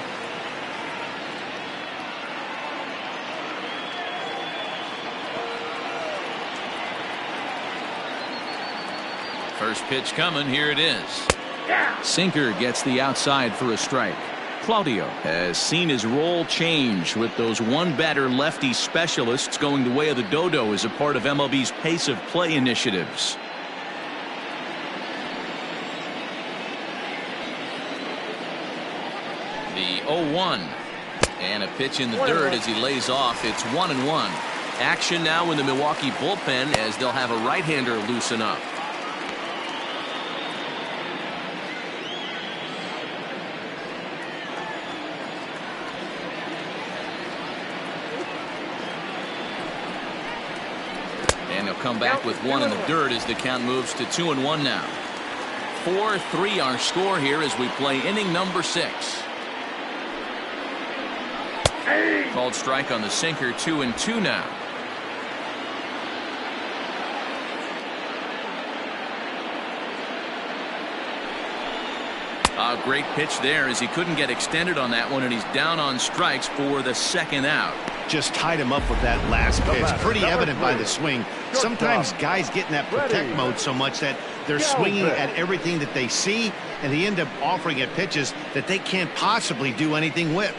First pitch coming, here it is. Sinker gets the outside for a strike. Claudio has seen his role change with those 1-batter lefty specialists going the way of the dodo as a part of MLB's pace of play initiatives. The 0-1 and a pitch in the dirt as he lays off. It's 1-1. Action now in the Milwaukee bullpen as they'll have a right-hander loosen up. Come back with 1 in the dirt as the count moves to 2-1 now. 4-3 our score here as we play inning number 6. Called strike on the sinker, 2-2 now. A great pitch there as he couldn't get extended on that one, and he's down on strikes for the 2nd out. Just tied him up with that last pitch. Pretty evident by the swing. Sometimes guys get in that protect mode so much that they're swinging at everything that they see, and they end up offering at pitches that they can't possibly do anything with.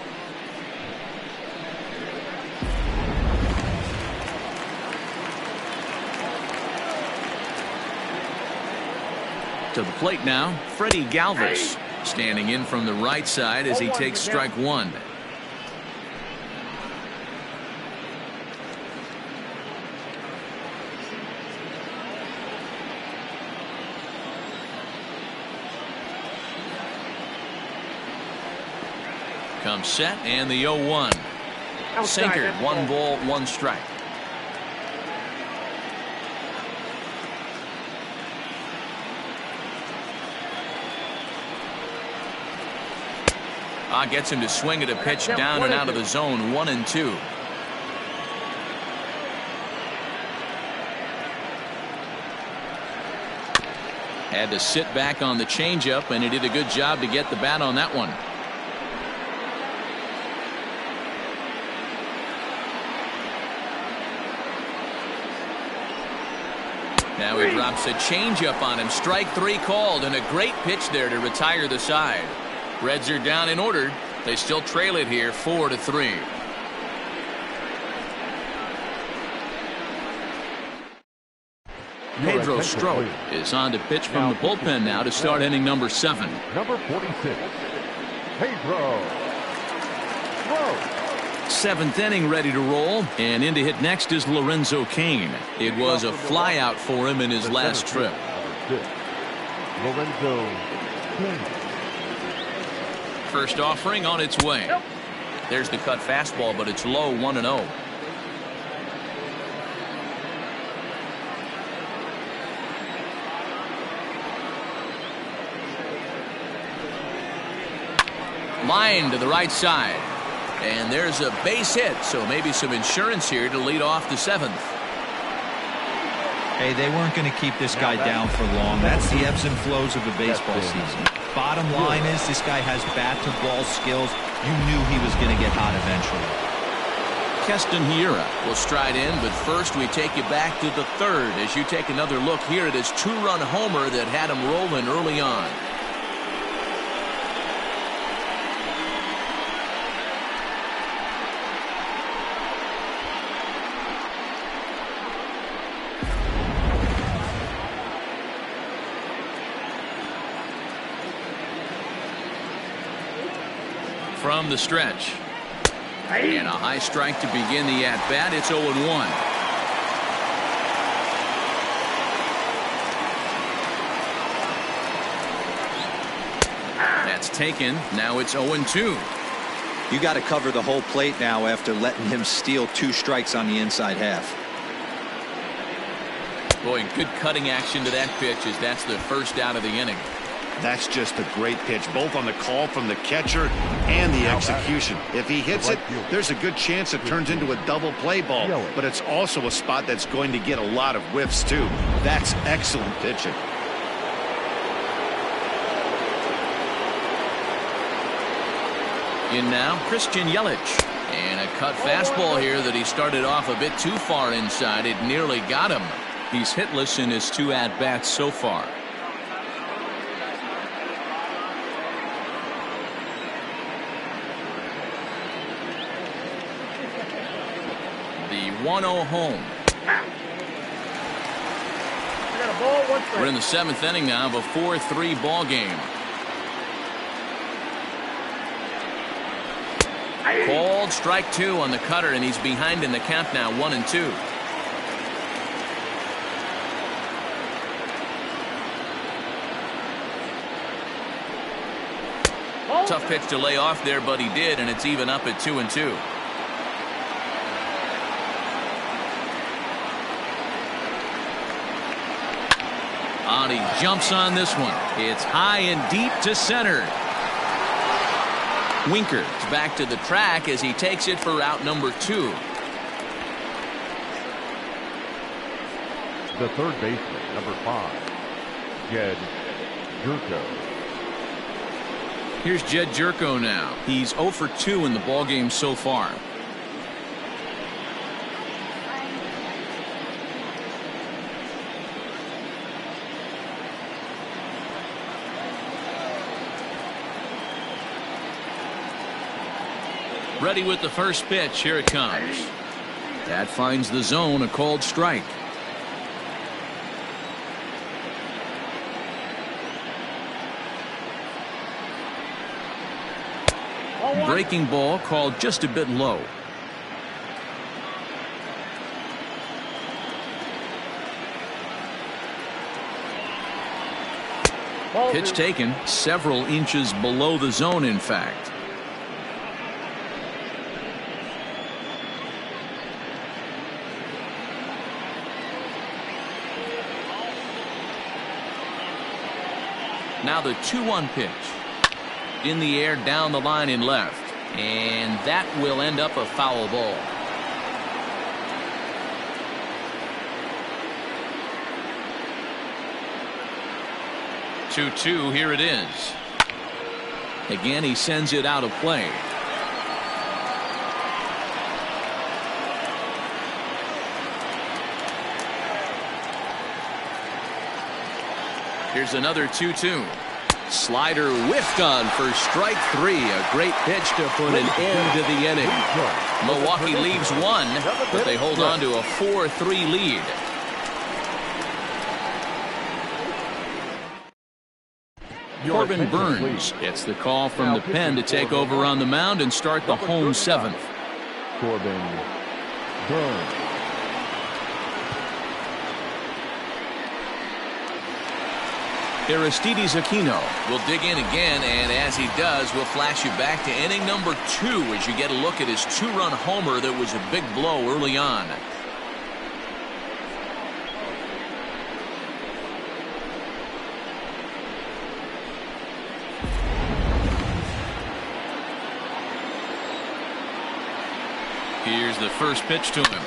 To the plate now, Freddie Galvis standing in from the right side as he takes strike 1. Comes set and the 0-1. Sinker, 1 ball, 1 strike. Gets him to swing at a pitch down and out of the zone. 1-2. Had to sit back on the changeup, and he did a good job to get the bat on that one. Now he drops a changeup on him. Strike 3 called, and a great pitch there to retire the side. Reds are down and ordered. They still trail it here 4-3. Pedro Strop is on to pitch from the bullpen now to start inning number 7. Number 46, Pedro Strop. 7th inning ready to roll, and in to hit next is Lorenzo Cain. It was a flyout for him in his last trip. Lorenzo Cain. First offering on its way. There's the cut fastball, but it's low. 1-0. Line to the right side. And there's a base hit, so maybe some insurance here to lead off the 7th. Hey, they weren't going to keep this guy down for long. That's the ebbs and flows of a baseball season. Bottom line is this guy has bat-to-ball skills. You knew he was going to get hot eventually. Keston Hiura will stride in, but first we take you back to the 3rd as you take another look here at his 2-run homer that had him rolling early on. From the stretch. And a high strike to begin the at-bat. It's 0-1. That's taken. Now it's 0-2. You got to cover the whole plate now after letting him steal 2 strikes on the inside half. Boy, good cutting action to that pitch as that's the first out of the inning. That's just a great pitch, both on the call from the catcher and the execution. If he hits it, there's a good chance it turns into a double play ball, but it's also a spot that's going to get a lot of whiffs too. That's excellent pitching. In now, Christian Yelich. And a cut fastball here that he started off a bit too far inside. It nearly got him. He's hitless in his 2 at-bats so far. The 1-0 home. We're in the 7th inning now of a 4-3 ball game. Called strike 2 on the cutter, and he's behind in the count now. 1-2. Tough pitch to lay off there, but he did, and it's even up at 2-2. He jumps on this one. It's high and deep to center. Winker's back to the track as he takes it for out number 2. The third baseman, number 5, Jed Jerko. Here's Jed Jerko now. He's 0 for 2 in the ballgame so far. Ready with the first pitch. Here it comes. That finds the zone. A called strike. Breaking ball called just a bit low. Pitch taken several inches below the zone, in fact. Now the 2-1 pitch. in the air down the line in left. And that will end up a foul ball. Two, here it is. Again, he sends it out of play. Here's another 2-2. Slider whiffed on for strike 3. A great pitch to put an end to the inning. Milwaukee leaves one, but they hold on to a 4-3 lead. Corbin Burns gets the call from the pen to take over on the mound and start the home 7th. Corbin Burns. Aristides Aquino will dig in again, and as he does, we'll flash you back to inning number 2 as you get a look at his 2-run homer that was a big blow early on. Here's the first pitch to him.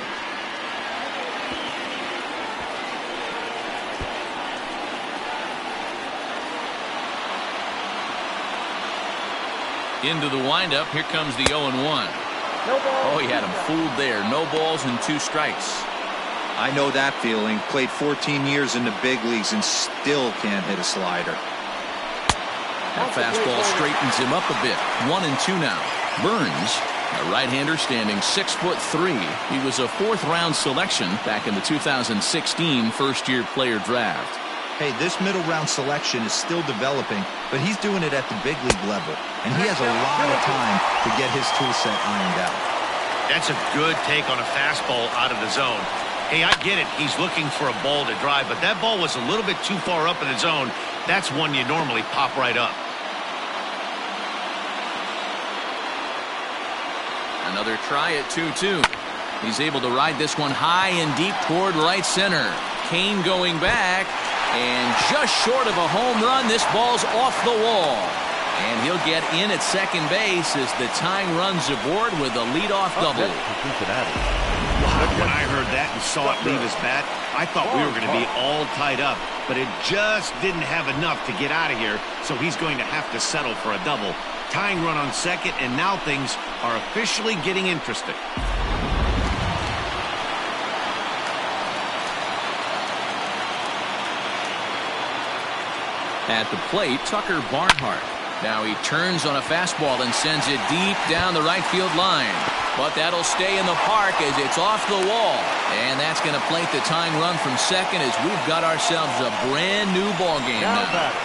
Into the windup. Here comes the 0-1. Oh, he had him fooled there. No balls and 2 strikes. I know that feeling. Played 14 years in the big leagues and still can't hit a slider. That fastball straightens him up a bit. 1-2 now. Burns, a right-hander standing 6'3". He was a 4th-round selection back in the 2016 first-year player draft. Hey, this middle round selection is still developing, but he's doing it at the big league level, and he has a lot of time to get his tool set ironed out. That's a good take on a fastball out of the zone. Hey, I get it. He's looking for a ball to drive, but that ball was a little bit too far up in the zone. That's one you normally pop right up. Another try at 2-2. He's able to ride this one high and deep toward right center. Kane going back. And just short of a home run, this ball's off the wall. And he'll get in at second base as the tying runs aboard with a leadoff double. Wow, when I heard that and saw it leave his bat, I thought we were going to be all tied up. But it just didn't have enough to get out of here, so he's going to have to settle for a double. Tying run on second, and now things are officially getting interesting. At the plate, Tucker Barnhart. Now he turns on a fastball and sends it deep down the right field line. But that'll stay in the park as it's off the wall. And that's going to plate the tying run from second as we've got ourselves a brand new ball game now.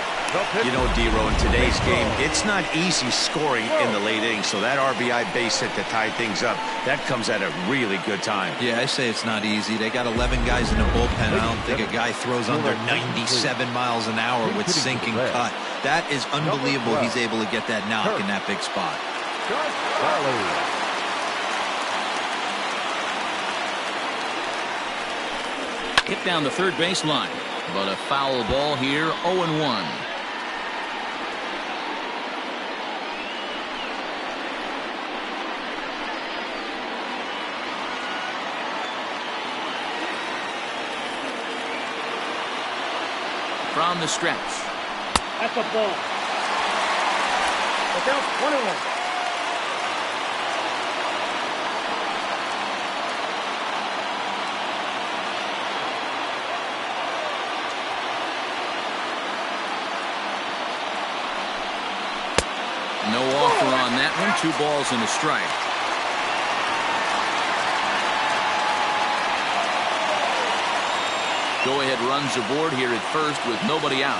You know, D-Row, in today's game, it's not easy scoring in the late innings, so that RBI base hit to tie things up, that comes at a really good time. Yeah, I say it's not easy. They got 11 guys in the bullpen. I don't think a guy throws under 97 miles an hour with sinking cut. That is unbelievable. He's able to get that knock in that big spot. Hit down the third baseline, but a foul ball here, 0-1. From the stretch. That's a ball. Look out, 1-1. No offer on that one. 2 balls and a strike. Go-ahead runs aboard here at first with nobody out.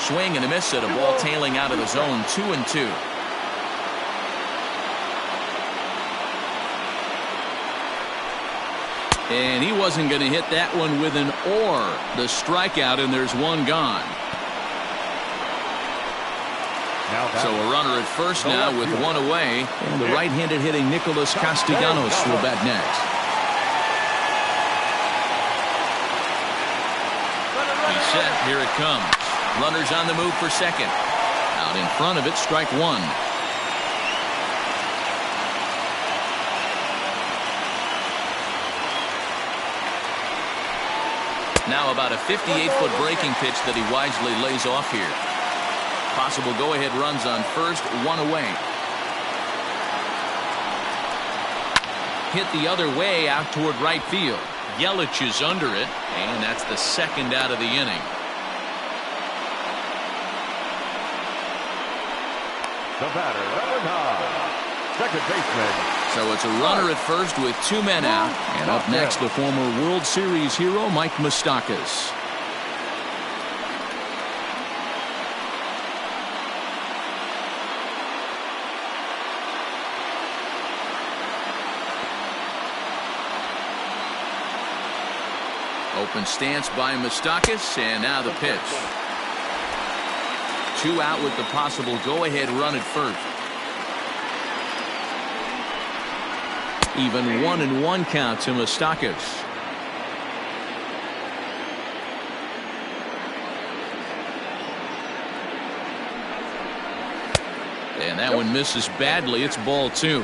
Swing and a miss at a ball tailing out of the zone. 2-2. And he wasn't going to hit that one with an or. The strikeout, and there's one gone. So a runner at first now with one away. And the right-handed hitting Nicholas Castellanos will bat next. He set. Here it comes. Runners on the move for second. Out in front of it, strike one. Now about a 58-foot breaking pitch that he wisely lays off here. Possible go-ahead runs on first, one away. Hit the other way out toward right field. Yelich is under it, and that's the second out of the inning. The batter, number 9, second baseman. So it's a runner at first with 2 men out. And up next, the former World Series hero, Mike Moustakas. Open stance by Moustakas, and now the pitch. 2 out with the possible go-ahead run at first. Even 1-1 count to Moustakas. And that one misses badly. It's ball 2.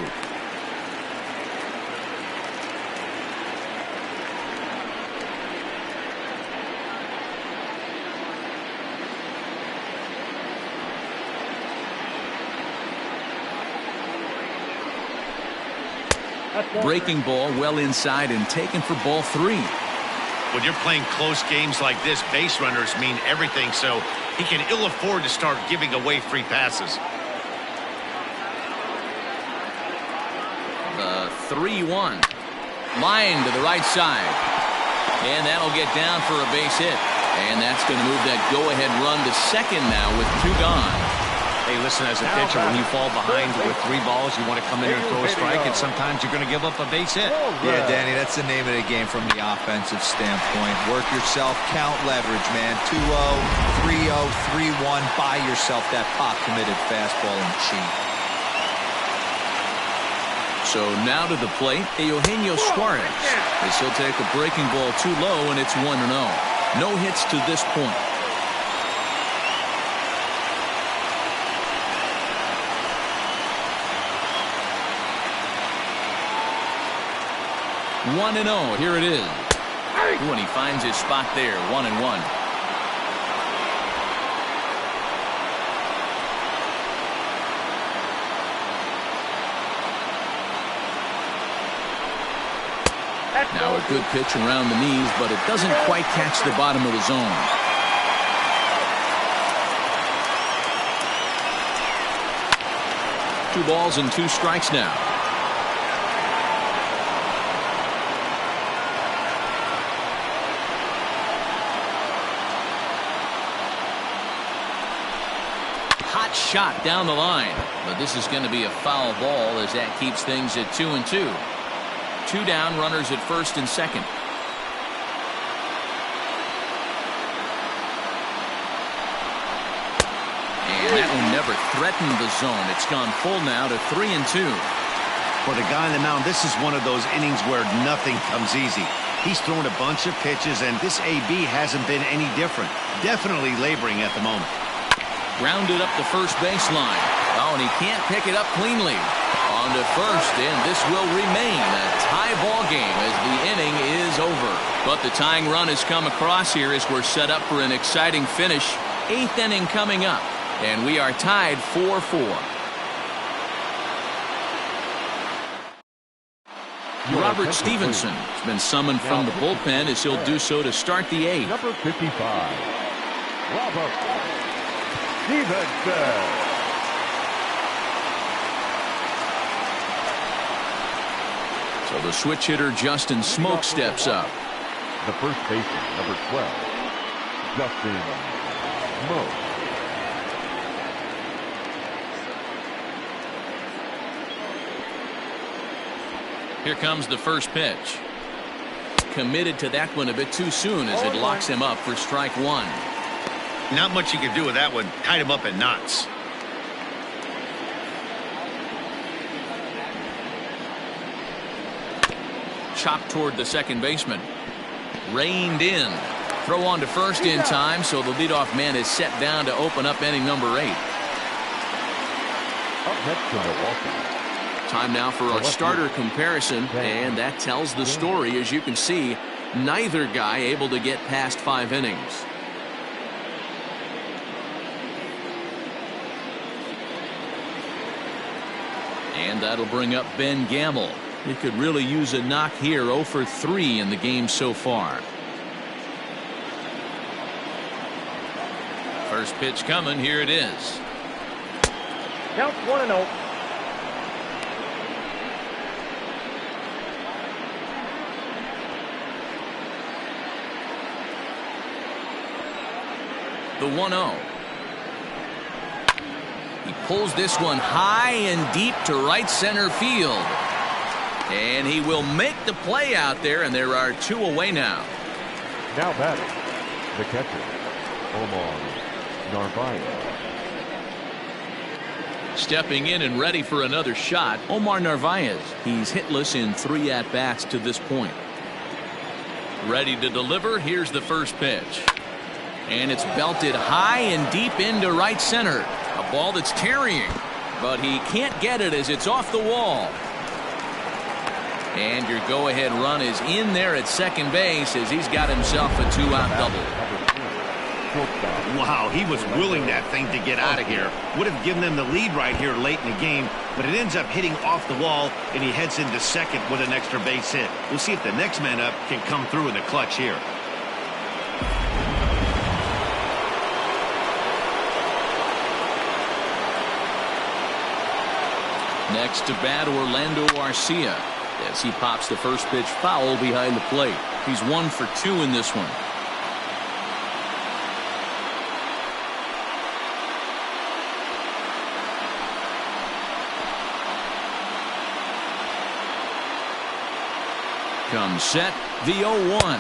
Breaking ball well inside and taken for ball 3. When you're playing close games like this, base runners mean everything, so he can ill afford to start giving away free passes. The 3-1. Line to the right side. And that'll get down for a base hit. And that's going to move that go-ahead run to second now with 2 gone. Hey, listen, as a pitcher, when you fall behind with 3 balls, you want to come in and throw a strike, and sometimes you're going to give up a base hit. Yeah, Danny, that's the name of the game from the offensive standpoint. Work yourself, count leverage, man. 2-0, 3-0, 3-1. Buy yourself that pop-committed fastball and cheat. So now to the plate, Eugenio Suarez. As he'll take a breaking ball too low, and it's 1-0. No hits to this point. 1-0. Here it is. Ooh, and he finds his spot there. 1-1. Now a good pitch around the knees, but it doesn't quite catch the bottom of the zone. Two balls and 2 strikes now. Hot shot down the line, but this is going to be a foul ball as that keeps things at 2-2. 2 down, runners at first and second. And that one never threatened the zone. It's gone full now to 3-2. For the guy on the mound, this is one of those innings where nothing comes easy. He's thrown a bunch of pitches, and this AB hasn't been any different. Definitely laboring at the moment. Grounded up the first baseline. Oh, and he can't pick it up cleanly. On to first, and this will remain a tie ball game as the inning is over. But the tying run has come across here as we're set up for an exciting finish. 8th inning coming up, and we are tied 4-4. Robert Stevenson has been summoned from the bullpen as he'll do so to start the 8th. Number 55, Robert Stevenson. So the switch hitter Justin Smoke steps up. The first baseman, number 12, Justin Smoke. Here comes the first pitch. Committed to that one a bit too soon as it locks him up for strike 1. Not much you can do with that one. Tied him up in knots. Chopped toward the second baseman. Reined in. Throw on to first in time, so the leadoff man is set down to open up inning number 8. Up next to Milwaukee. Time now for our starter comparison, and that tells the story. As you can see, neither guy able to get past 5 innings. And that'll bring up Ben Gamble. He could really use a knock here. 0 for 3 in the game so far. First pitch coming. Here it is. Count 1-0. The 1-0. He pulls this one high and deep to right center field. And he will make the play out there, and there are 2 away now. Now batting, the catcher, Omar Narvaez. Stepping in and ready for another shot, Omar Narvaez. He's hitless in 3 at-bats to this point. Ready to deliver. Here's the first pitch. And it's belted high and deep into right center. A ball that's carrying, but he can't get it as it's off the wall. And your go-ahead run is in there at second base as he's got himself a 2-out double. Wow, he was willing that thing to get out of here. Would have given them the lead right here late in the game, but it ends up hitting off the wall, and he heads into second with an extra base hit. We'll see if the next man up can come through in the clutch here. Next to bat, Orlando Arcia, as he pops the first pitch foul behind the plate. He's 1 for 2 in this one. Comes set, the 0-1.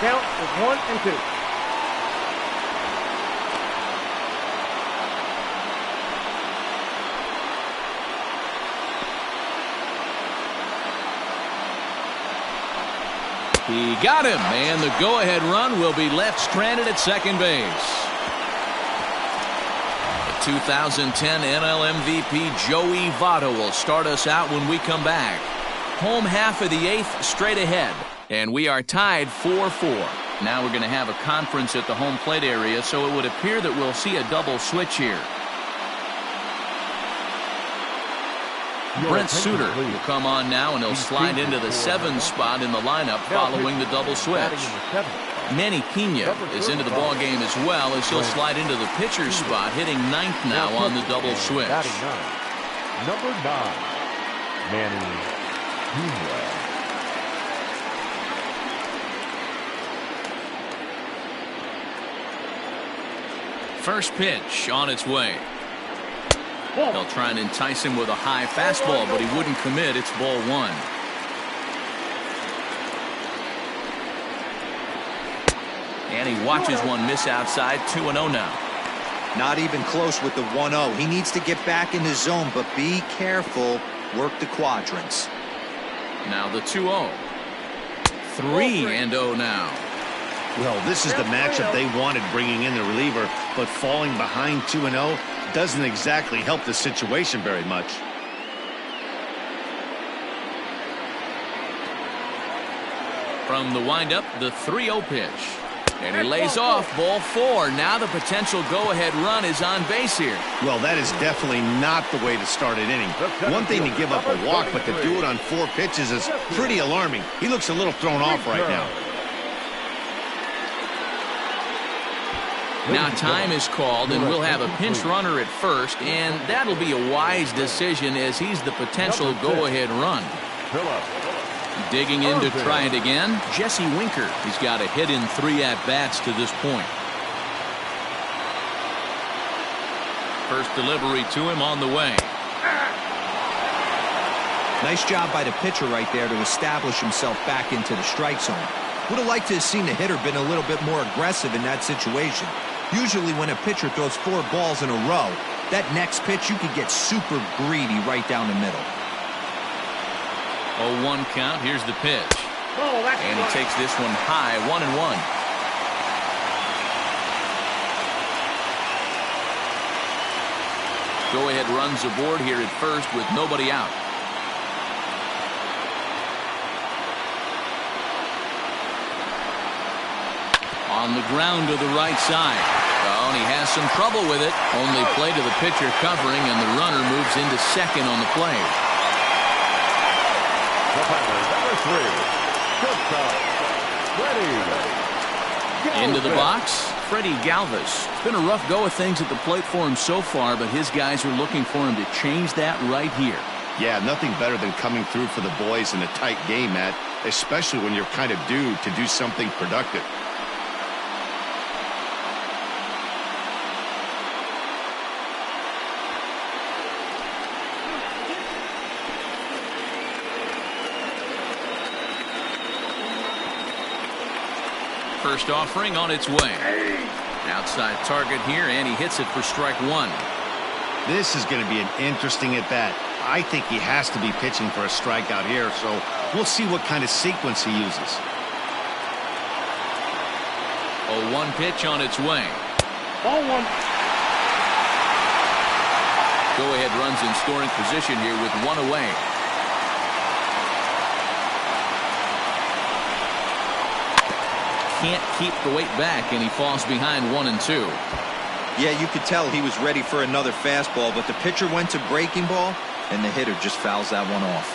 Count is 1 and 2. He got him, and the go-ahead run will be left stranded at second base. The 2010 NL MVP Joey Votto will start us out when we come back. Home half of the 8th straight ahead. And we are tied 4-4. Now we're going to have a conference at the home plate area, so it would appear that we'll see a double switch here. Brent Suter will come on now, and he'll slide into the 7 spot in the lineup following the double switch. Manny Pena is into the ballgame as well, as he'll slide into the pitcher spot, hitting 9th now on the double switch. Number 9, Manny Pena. First pitch on its way. They'll try and entice him with a high fastball, but he wouldn't commit. It's ball 1. And he watches one miss outside. 2-0 now. Not even close with the 1-0. He needs to get back in the zone, but be careful. Work the quadrants. Now the 2-0. 3-0 now. Well, this is the matchup they wanted, bringing in the reliever, but falling behind 2-0 doesn't exactly help the situation very much. From the windup, the 3-0 pitch. And he lays off, ball 4. Now the potential go-ahead run is on base here. Well, that is definitely not the way to start an inning. One thing to give up a walk, but to do it on 4 pitches is pretty alarming. He looks a little thrown off right now. Now time is called, and we'll have a pinch runner at first, and that'll be a wise decision as he's the potential go-ahead run. Digging in to try it again, Jesse Winker. He's got a hit in 3 at-bats to this point. First delivery to him on the way. Nice job by the pitcher right there to establish himself back into the strike zone. Would have liked to have seen the hitter been a little bit more aggressive in that situation. Usually when a pitcher throws 4 balls in a row, that next pitch you could get super greedy right down the middle. 0-1 count. Here's the pitch. Oh, that's And he takes this one high, 1-1. Go-ahead runs aboard here at first with nobody out. On the ground to the right side. Oh, and he has some trouble with it. Only play to the pitcher covering, and the runner moves into second on the play. The batter, number 3, shortstop, Freddie. Into the box, Freddie Galvis. It's been a rough go of things at the plate for him so far, but his guys are looking for him to change that right here. Yeah, nothing better than coming through for the boys in a tight game, Matt, especially when you're kind of due to do something productive. First offering on its way. Outside target here, and he hits it for strike 1. This is going to be an interesting at-bat. I think he has to be pitching for a strikeout here, so we'll see what kind of sequence he uses. 0-1 pitch on its way. Ball 1. Go-ahead runs in scoring position here with 1 away. Can't keep the weight back, and he falls behind 1-2. Yeah, you could tell he was ready for another fastball, but the pitcher went to breaking ball, and the hitter just fouls that one off.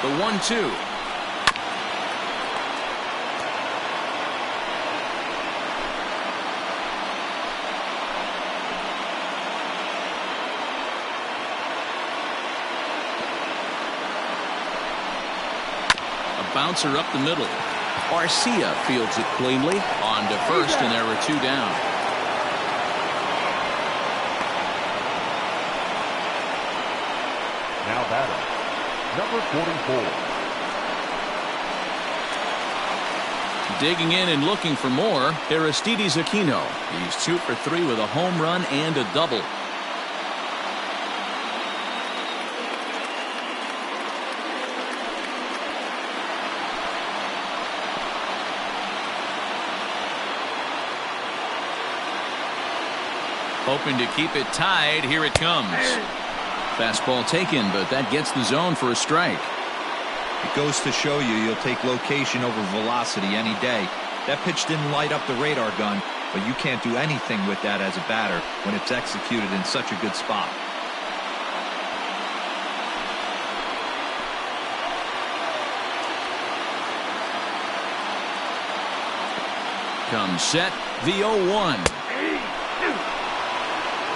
The 1-2. Bouncer up the middle. ARCIA fields it cleanly. On to first, and there are 2 down. Now batter, number 44. Digging in and looking for more, Aristides Aquino. He's 2 for 3 with a home run and a double. Hoping to keep it tied. Here it comes. Fastball taken, but that gets the zone for a strike. It goes to show you'll take location over velocity any day. That pitch didn't light up the radar gun, but you can't do anything with that as a batter when it's executed in such a good spot. Comes set, the 0-1.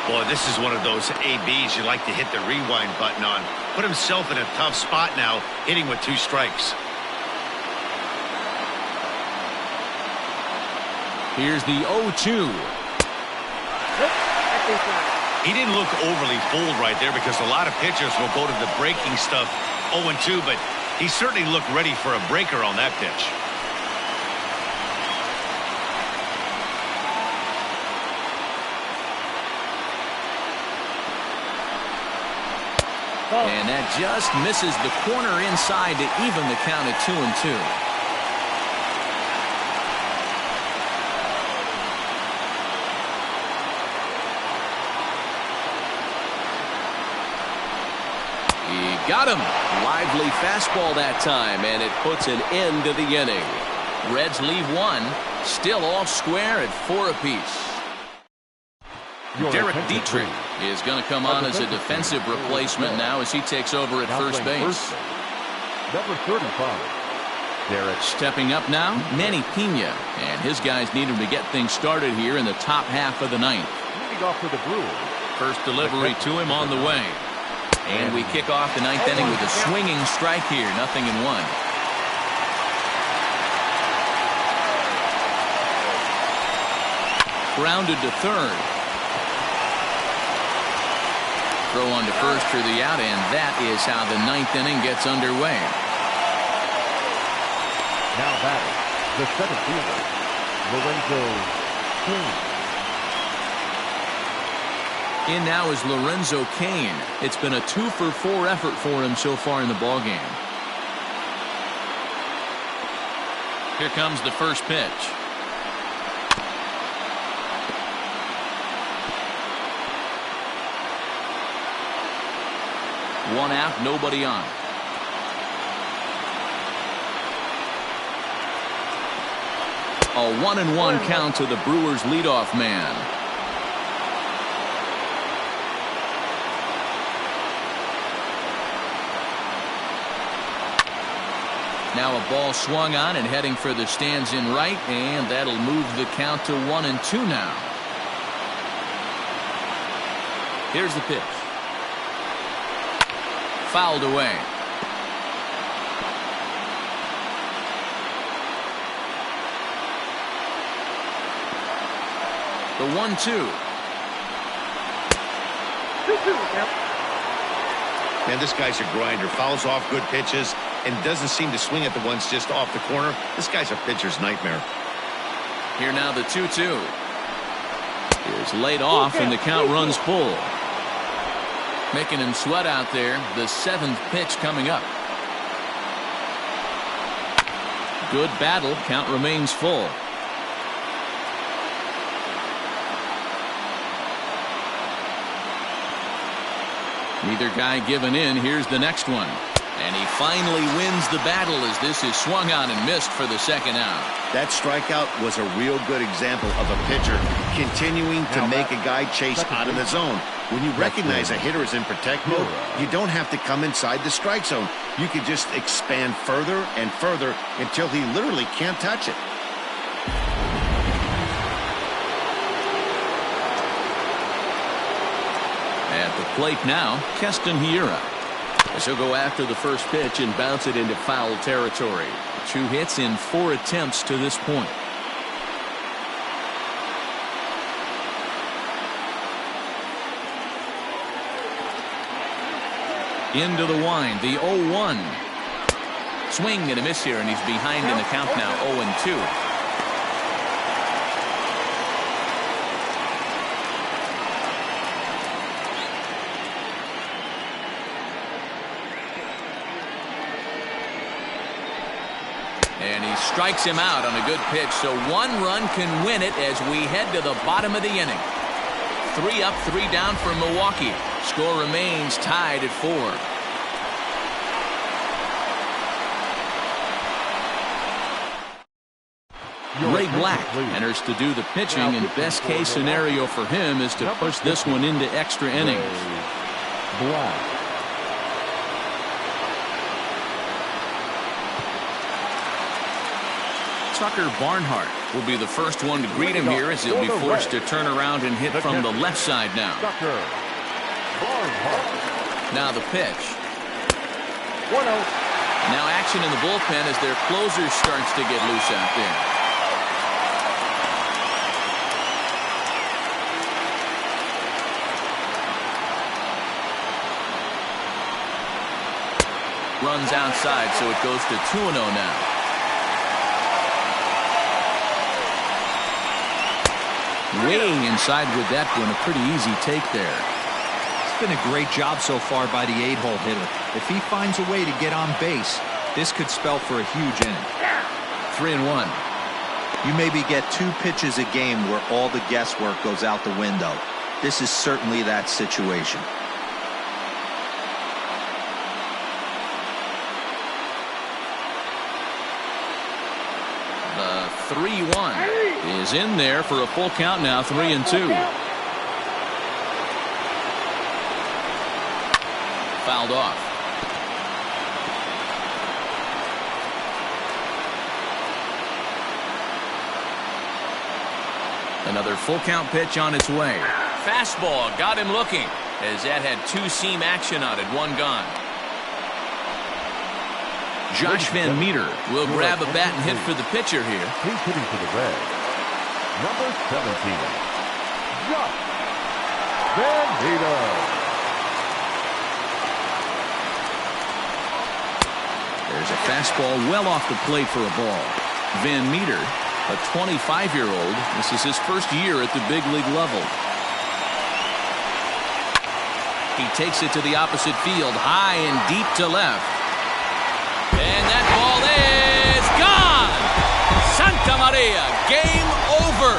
Boy, this is one of those ABs you like to hit the rewind button on. Put himself in a tough spot now, hitting with 2 strikes. Here's the 0-2. He didn't look overly fooled right there because a lot of pitchers will go to the breaking stuff 0-2, but he certainly looked ready for a breaker on that pitch. And that just misses the corner inside to even the count at 2-2. He got him. Lively fastball that time, and it puts an end to the inning. Reds leave 1, still all square at 4 apiece. Derek Dietrich is going to come on as a defensive replacement now as he takes over at first base. Number 35. Derek stepping up now, Manny Pena, and his guys need him to get things started here in the top half of the 9th. Moving off to the Brewers. First delivery to him on the way. And we kick off the 9th inning with a swinging strike here, 0-1. Grounded to third. Throw on to first for the out, and that is how the 9th inning gets underway. Now batting, the center fielder, In now is Lorenzo Cain. It's been a 2-for-4 effort for him so far in the ballgame. Here comes the first pitch. One out, nobody on. A 1-1 count to the Brewers leadoff man. Now a ball swung on and heading for the stands in right, and that'll move the count to 1-2 now. Here's the pitch. Fouled away. The 1-2. Man, this guy's a grinder. Fouls off good pitches and doesn't seem to swing at the ones just off the corner. This guy's a pitcher's nightmare. Here now the 2-2. Is laid off and the count runs full. Making him sweat out there. The 7th pitch coming up. Good battle. Count remains full. Neither guy giving in. Here's the next one. And he finally wins the battle as this is swung on and missed for the second out. That strikeout was a real good example of a pitcher continuing to make a guy chase out of the zone. When you recognize a hitter is in protect mode, you don't have to come inside the strike zone. You can just expand further and further until he literally can't touch it. At the plate now, Keston Hiura. As he'll go after the first pitch and bounce it into foul territory. 2 hits in 4 attempts to this point. Into the wind, the 0-1. Swing and a miss here, and he's behind in the count now, 0-2. And he strikes him out on a good pitch, so 1 run can win it as we head to the bottom of the inning. 3 up, 3 down for Milwaukee. Score remains tied at 4. Ray Black enters to do the pitching, and best case scenario for him is to push this one into extra innings. Black. Tucker Barnhart will be the first one to greet him here as he'll be forced to turn around and hit from the left side now. Now the pitch. 1-0. Now action in the bullpen as their closer starts to get loose out there. Runs outside, so it goes to 2-0 now. Way inside with that one. A pretty easy take there. It's been a great job so far by the 8-hole hitter. If he finds a way to get on base, this could spell for a huge inning. 3-1. You maybe get 2 pitches a game where all the guesswork goes out the window. This is certainly that situation. The 3-1 is in there for a full count now, 3-2. Fouled off. Another full count pitch on its way. Fastball got him looking as that had 2-seam action on it, 1 gone. Josh Van Meter will grab a bat and hit for the pitcher here. He's hitting for the red. Number 17. Josh Van Meter. There's a fastball well off the plate for a ball. Van Meter A 25-year-old. This is his first year at the big league level. He takes it to the opposite field, high and deep to left. And that ball is gone! Santa Maria, game over!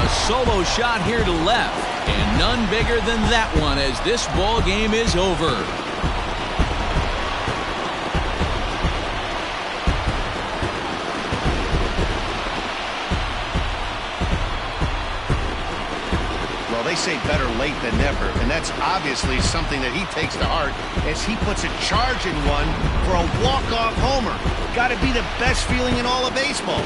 A solo shot here to left, and none bigger than that one as this ball game is over. They say better late than never, and that's obviously something that he takes to heart as he puts a charge in one for a walk-off homer. Got to be the best feeling in all of baseball.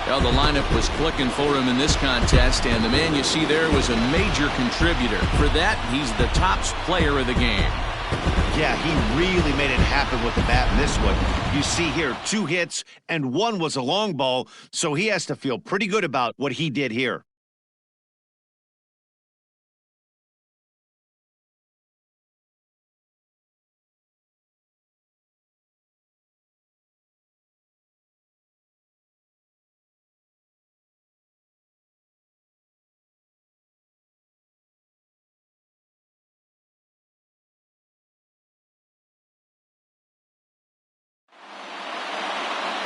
Well, the lineup was clicking for him in this contest, and the man you see there was a major contributor. For that, he's the top player of the game. Yeah, he really made it happen with the bat in this one. You see here 2 hits, and 1 was a long ball, so he has to feel pretty good about what he did here.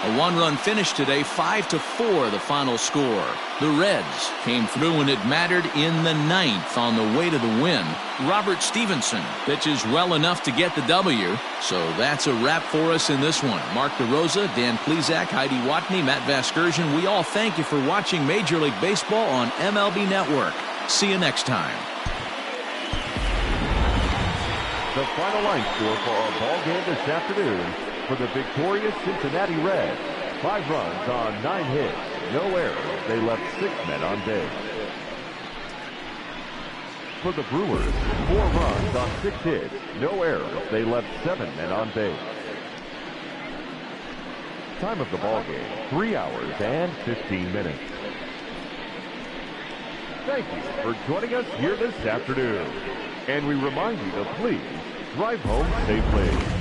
A 1-run finish today, 5-4 the final score. The Reds came through when it mattered in the 9th on the way to the win. Robert Stevenson pitches well enough to get the W. So that's a wrap for us in this one. Mark DeRosa, Dan Plesac, Heidi Watney, Matt Vasgersian, we all thank you for watching Major League Baseball on MLB Network. See you next time. The final line score for our ball game this afternoon. For the victorious Cincinnati Reds, 5 runs on 9 hits, no errors. They left 6 men on base. For the Brewers, 4 runs on 6 hits, no errors. They left 7 men on base. Time of the ball game, 3 hours and 15 minutes. Thank you for joining us here this afternoon. And we remind you to please drive home safely.